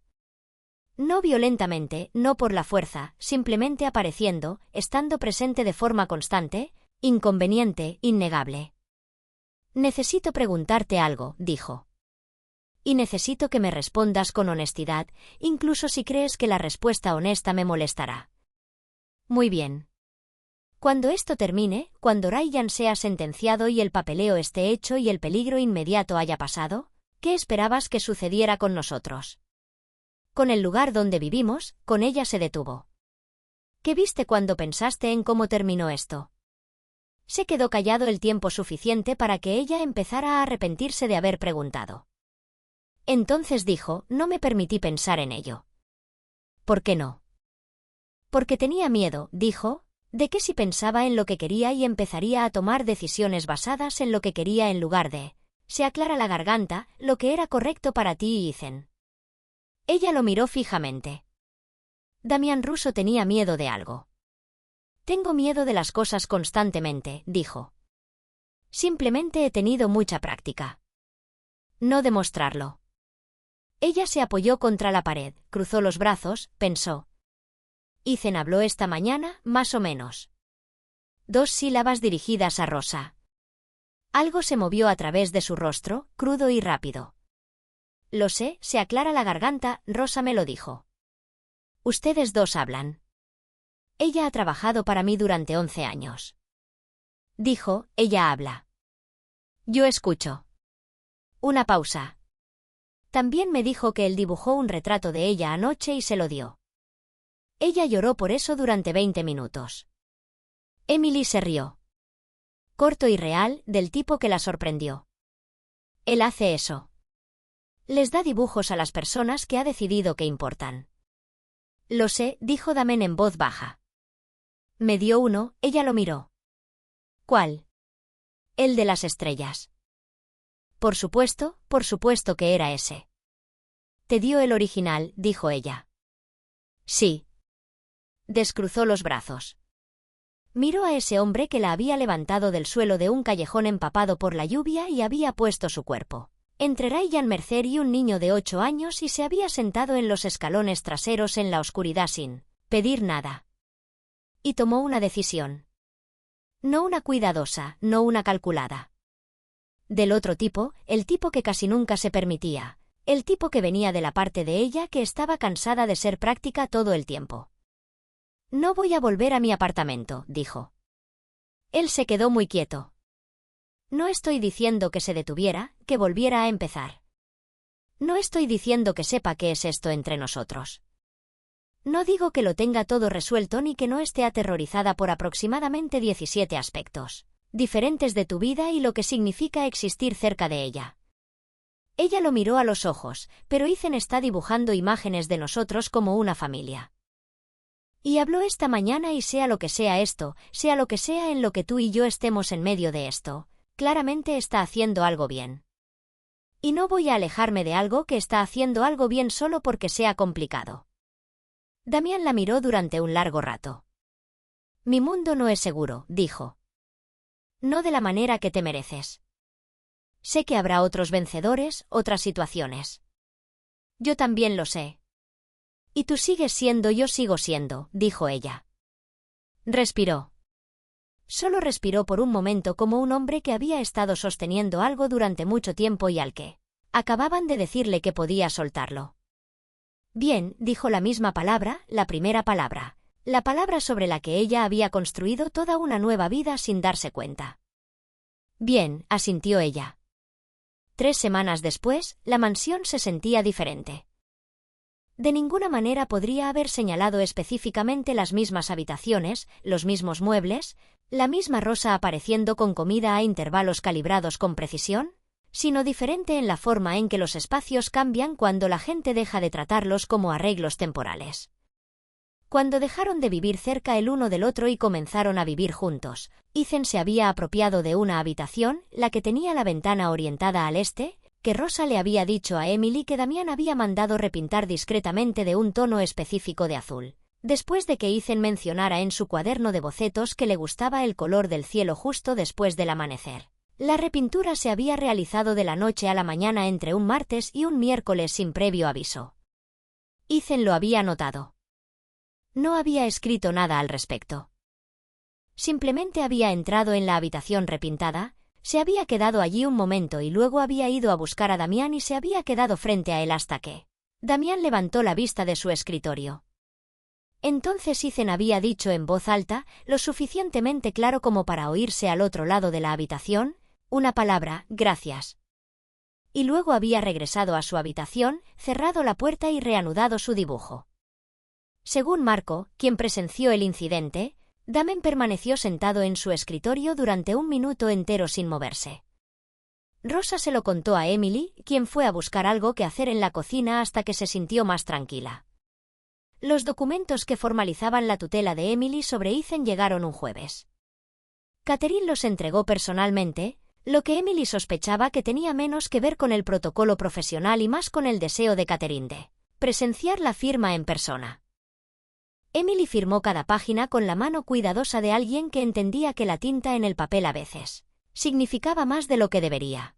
No violentamente, no por la fuerza, simplemente apareciendo, estando presente de forma constante, inconveniente, innegable. Necesito preguntarte algo, dijo. Y necesito que me respondas con honestidad, incluso si crees que la respuesta honesta me molestará. Muy bien. Cuando esto termine, cuando Ryan sea sentenciado y el papeleo esté hecho y el peligro inmediato haya pasado, ¿qué esperabas que sucediera con nosotros? Con el lugar donde vivimos, con ella se detuvo. ¿Qué viste cuando pensaste en cómo terminó esto? Se quedó callado el tiempo suficiente para que ella empezara a arrepentirse de haber preguntado. Entonces dijo, no me permití pensar en ello. ¿Por qué no? Porque tenía miedo, dijo, de que si pensaba en lo que quería y empezaría a tomar decisiones basadas en lo que quería en lugar de, se aclara la garganta, lo que era correcto para ti y Ethan. Ella lo miró fijamente. Damián Russo tenía miedo de algo. Tengo miedo de las cosas constantemente, dijo. Simplemente he tenido mucha práctica. No demostrarlo. Ella se apoyó contra la pared, cruzó los brazos, pensó. Ethan habló esta mañana, más o menos. 2 sílabas dirigidas a Rosa. Algo se movió a través de su rostro, crudo y rápido. Lo sé, se aclara la garganta, Rosa me lo dijo. Ustedes dos hablan. Ella ha trabajado para mí durante 11 años. Dijo, ella habla. Yo escucho. Una pausa. También me dijo que él dibujó un retrato de ella anoche y se lo dio. Ella lloró por eso durante 20 minutos. Emily se rió. Corto y real, del tipo que la sorprendió. Él hace eso. Les da dibujos a las personas que ha decidido que importan. Lo sé, dijo Damien en voz baja. Me dio uno, ella lo miró. ¿Cuál? El de las estrellas. Por supuesto que era ese. Te dio el original, dijo ella. Sí. Descruzó los brazos. Miró a ese hombre que la había levantado del suelo de un callejón empapado por la lluvia y había puesto su cuerpo entre Ryan Mercer y un niño de 8 años y se había sentado en los escalones traseros en la oscuridad sin pedir nada. Y tomó una decisión. No una cuidadosa, no una calculada. Del otro tipo, el tipo que casi nunca se permitía, el tipo que venía de la parte de ella que estaba cansada de ser práctica todo el tiempo. No voy a volver a mi apartamento, dijo. Él se quedó muy quieto. No estoy diciendo que se detuviera, que volviera a empezar. No estoy diciendo que sepa qué es esto entre nosotros. No digo que lo tenga todo resuelto ni que no esté aterrorizada por aproximadamente 17 aspectos diferentes de tu vida y lo que significa existir cerca de ella. Ella lo miró a los ojos, pero Ethan está dibujando imágenes de nosotros como una familia. Y habló esta mañana y sea lo que sea esto, sea lo que sea en lo que tú y yo estemos en medio de esto, claramente está haciendo algo bien. Y no voy a alejarme de algo que está haciendo algo bien solo porque sea complicado. Damien la miró durante un largo rato. Mi mundo no es seguro, dijo. No de la manera que te mereces. Sé que habrá otros vencedores, otras situaciones. Yo también lo sé. Y tú sigues siendo, yo sigo siendo, dijo ella. Respiró. Solo respiró por un momento como un hombre que había estado sosteniendo algo durante mucho tiempo y al que acababan de decirle que podía soltarlo. Bien, dijo la misma palabra, la primera palabra. La palabra sobre la que ella había construido toda una nueva vida sin darse cuenta. Bien, asintió ella. 3 semanas después, la mansión se sentía diferente. De ninguna manera podría haber señalado específicamente las mismas habitaciones, los mismos muebles, la misma Rosa apareciendo con comida a intervalos calibrados con precisión, sino diferente en la forma en que los espacios cambian cuando la gente deja de tratarlos como arreglos temporales. Cuando dejaron de vivir cerca el uno del otro y comenzaron a vivir juntos, Ethan se había apropiado de una habitación, la que tenía la ventana orientada al este, que Rosa le había dicho a Emily que Damien había mandado repintar discretamente de un tono específico de azul, después de que Ethan mencionara en su cuaderno de bocetos que le gustaba el color del cielo justo después del amanecer. La repintura se había realizado de la noche a la mañana entre un martes y un miércoles sin previo aviso. Ethan lo había notado. No había escrito nada al respecto. Simplemente había entrado en la habitación repintada, se había quedado allí un momento y luego había ido a buscar a Damien y se había quedado frente a él hasta que Damien levantó la vista de su escritorio. Entonces Ethan había dicho en voz alta, lo suficientemente claro como para oírse al otro lado de la habitación, una palabra, gracias. Y luego había regresado a su habitación, cerrado la puerta y reanudado su dibujo. Según Marco, quien presenció el incidente, Damien permaneció sentado en su escritorio durante 1 minuto entero sin moverse. Rosa se lo contó a Emily, quien fue a buscar algo que hacer en la cocina hasta que se sintió más tranquila. Los documentos que formalizaban la tutela de Emily sobre Ethan llegaron un jueves. Catherine los entregó personalmente, lo que Emily sospechaba que tenía menos que ver con el protocolo profesional y más con el deseo de Catherine de presenciar la firma en persona. Emily firmó cada página con la mano cuidadosa de alguien que entendía que la tinta en el papel a veces significaba más de lo que debería.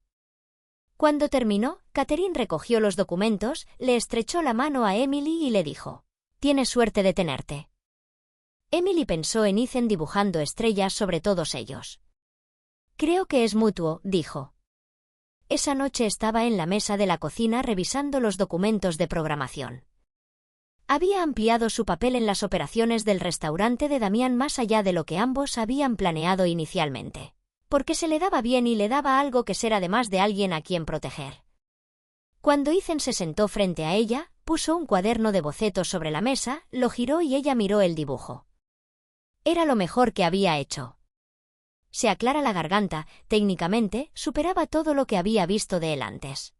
Cuando terminó, Catherine recogió los documentos, le estrechó la mano a Emily y le dijo: «Tienes suerte de tenerte». Emily pensó en Ethan dibujando estrellas sobre todos ellos. «Creo que es mutuo», dijo. Esa noche estaba en la mesa de la cocina revisando los documentos de programación. Había ampliado su papel en las operaciones del restaurante de Damián más allá de lo que ambos habían planeado inicialmente. Porque se le daba bien y le daba algo que ser además de alguien a quien proteger. Cuando Ethan se sentó frente a ella, puso un cuaderno de bocetos sobre la mesa, lo giró y ella miró el dibujo. Era lo mejor que había hecho. Se aclara la garganta, técnicamente, superaba todo lo que había visto de él antes.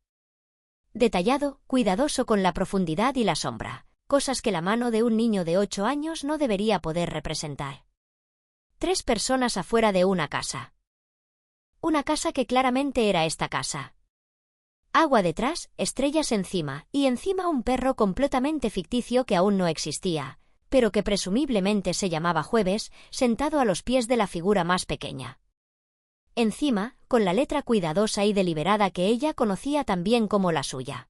Detallado, cuidadoso con la profundidad y la sombra, cosas que la mano de un niño de 8 años no debería poder representar. 3 personas afuera de una casa. Una casa que claramente era esta casa. Agua detrás, estrellas encima, y encima un perro completamente ficticio que aún no existía, pero que presumiblemente se llamaba Jueves, sentado a los pies de la figura más pequeña. Encima, con la letra cuidadosa y deliberada que ella conocía tan bien como la suya.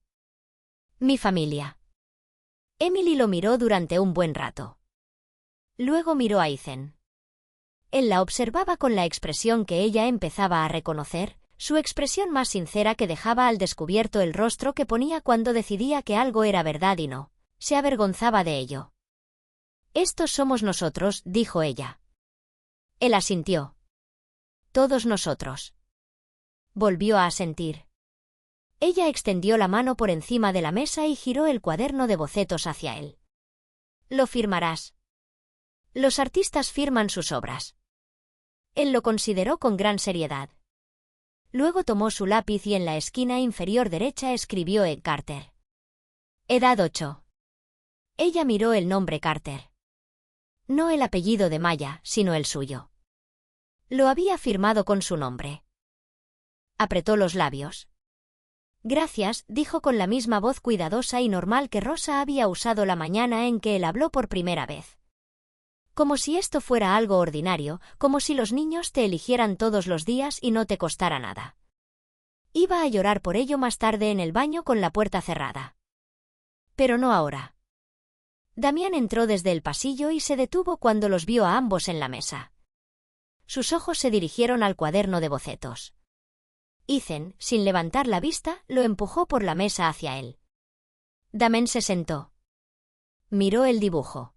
«Mi familia». Emily lo miró durante un buen rato. Luego miró a Ethan. Él la observaba con la expresión que ella empezaba a reconocer, su expresión más sincera que dejaba al descubierto el rostro que ponía cuando decidía que algo era verdad y no. Se avergonzaba de ello. «Estos somos nosotros», dijo ella. Él asintió. «Todos nosotros». Volvió a asentir. Ella extendió la mano por encima de la mesa y giró el cuaderno de bocetos hacia él. «Lo firmarás». Los artistas firman sus obras. Él lo consideró con gran seriedad. Luego tomó su lápiz y en la esquina inferior derecha escribió Egg Carter. Edad 8. Ella miró el nombre Carter. No el apellido de Maya, sino el suyo. Lo había firmado con su nombre. Apretó los labios. «Gracias», dijo con la misma voz cuidadosa y normal que Rosa había usado la mañana en que él habló por primera vez. Como si esto fuera algo ordinario, como si los niños te eligieran todos los días y no te costara nada. Iba a llorar por ello más tarde en el baño con la puerta cerrada. Pero no ahora. Damián entró desde el pasillo y se detuvo cuando los vio a ambos en la mesa. Sus ojos se dirigieron al cuaderno de bocetos. Ethan, sin levantar la vista, lo empujó por la mesa hacia él. Damián se sentó. Miró el dibujo.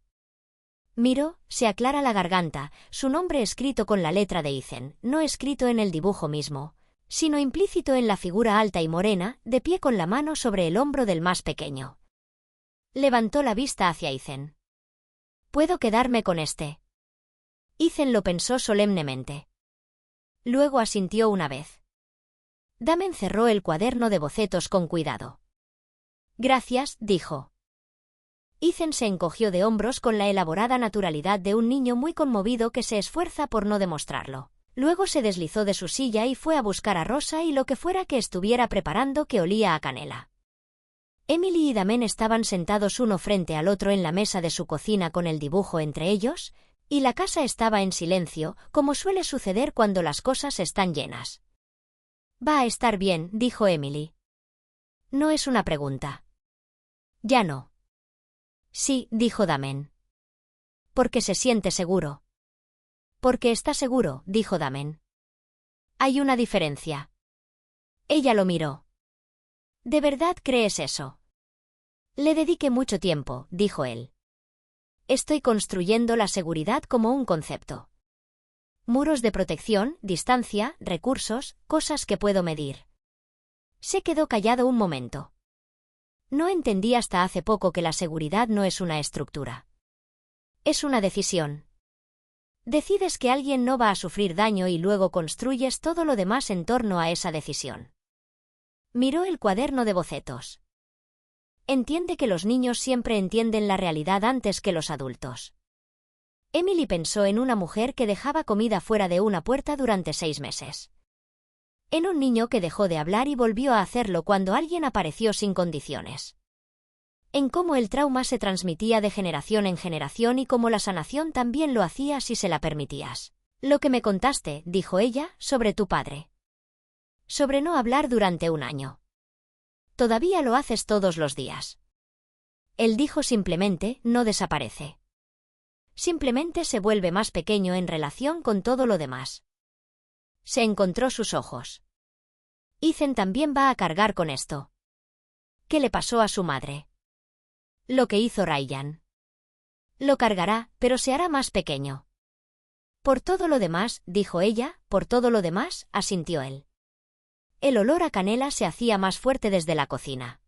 Miró, se aclara la garganta, su nombre escrito con la letra de Ethan, no escrito en el dibujo mismo, sino implícito en la figura alta y morena, de pie con la mano sobre el hombro del más pequeño. Levantó la vista hacia Ethan. «¿Puedo quedarme con este?» Ethan lo pensó solemnemente. Luego asintió una vez. Damián cerró el cuaderno de bocetos con cuidado. «Gracias», dijo. Ethan se encogió de hombros con la elaborada naturalidad de un niño muy conmovido que se esfuerza por no demostrarlo. Luego se deslizó de su silla y fue a buscar a Rosa y lo que fuera que estuviera preparando que olía a canela. Emily y Damián estaban sentados uno frente al otro en la mesa de su cocina con el dibujo entre ellos, y la casa estaba en silencio, como suele suceder cuando las cosas están llenas. «Va a estar bien», dijo Emily. «No es una pregunta». «Ya no». «Sí», dijo Damián. «Porque se siente seguro». «Porque está seguro», dijo Damián. «Hay una diferencia». Ella lo miró. «¿De verdad crees eso?» «Le dediqué mucho tiempo», dijo él. «Estoy construyendo la seguridad como un concepto. Muros de protección, distancia, recursos, cosas que puedo medir». Se quedó callado un momento. No entendí hasta hace poco que la seguridad no es una estructura. Es una decisión. Decides que alguien no va a sufrir daño y luego construyes todo lo demás en torno a esa decisión. Miró el cuaderno de bocetos. Entiende que los niños siempre entienden la realidad antes que los adultos. Emily pensó en una mujer que dejaba comida fuera de una puerta durante 6 meses. En un niño que dejó de hablar y volvió a hacerlo cuando alguien apareció sin condiciones. En cómo el trauma se transmitía de generación en generación y cómo la sanación también lo hacía si se la permitías. «Lo que me contaste», dijo ella, «sobre tu padre». sobre no hablar durante un año. Todavía lo haces todos los días. Él dijo simplemente, no desaparece. Simplemente se vuelve más pequeño en relación con todo lo demás. Se encontró sus ojos. Ethan también va a cargar con esto. ¿Qué le pasó a su madre? Lo que hizo Ryan. Lo cargará, pero se hará más pequeño. Por todo lo demás, dijo ella, por todo lo demás, asintió él. El olor a canela se hacía más fuerte desde la cocina.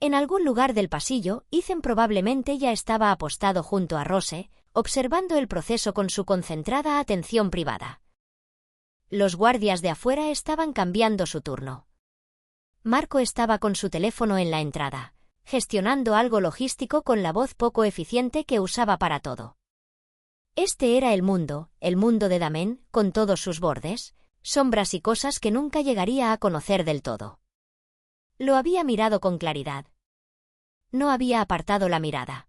En algún lugar del pasillo, Ethan probablemente ya estaba apostado junto a Rose, observando el proceso con su concentrada atención privada. Los guardias de afuera estaban cambiando su turno. Marco estaba con su teléfono en la entrada, gestionando algo logístico con la voz poco eficiente que usaba para todo. Este era el mundo de Damen, con todos sus bordes, sombras y cosas que nunca llegaría a conocer del todo. Lo había mirado con claridad. No había apartado la mirada.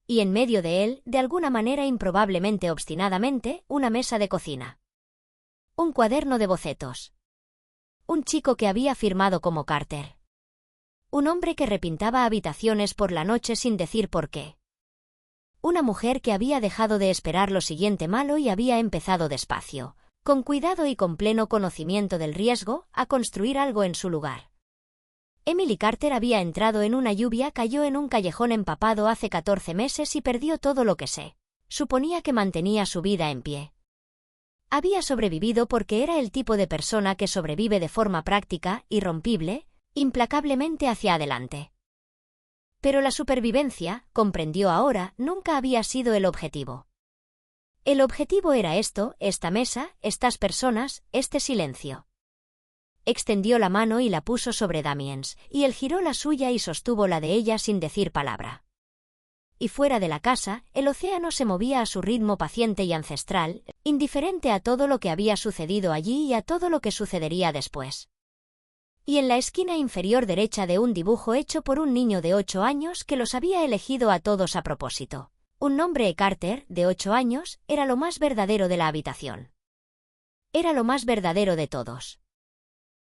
Y en medio de él, de alguna manera improbablemente obstinadamente, una mesa de cocina. Un cuaderno de bocetos. Un chico que había firmado como Carter. Un hombre que repintaba habitaciones por la noche sin decir por qué. Una mujer que había dejado de esperar lo siguiente malo y había empezado despacio, con cuidado y con pleno conocimiento del riesgo, a construir algo en su lugar. Emily Carter había entrado en una lluvia, cayó en un callejón empapado hace 14 meses y perdió todo lo que se suponía que mantenía su vida en pie. Había sobrevivido porque era el tipo de persona que sobrevive de forma práctica, irrompible, implacablemente hacia adelante. Pero la supervivencia, comprendió ahora, nunca había sido el objetivo. El objetivo era esto, esta mesa, estas personas, este silencio. Extendió la mano y la puso sobre Damiens, y él giró la suya y sostuvo la de ella sin decir palabra. Y fuera de la casa, el océano se movía a su ritmo paciente y ancestral, indiferente a todo lo que había sucedido allí y a todo lo que sucedería después. Y en la esquina inferior derecha de un dibujo hecho por un niño de 8 años que los había elegido a todos a propósito, un nombre Carter, de 8 años, era lo más verdadero de la habitación. Era lo más verdadero de todos.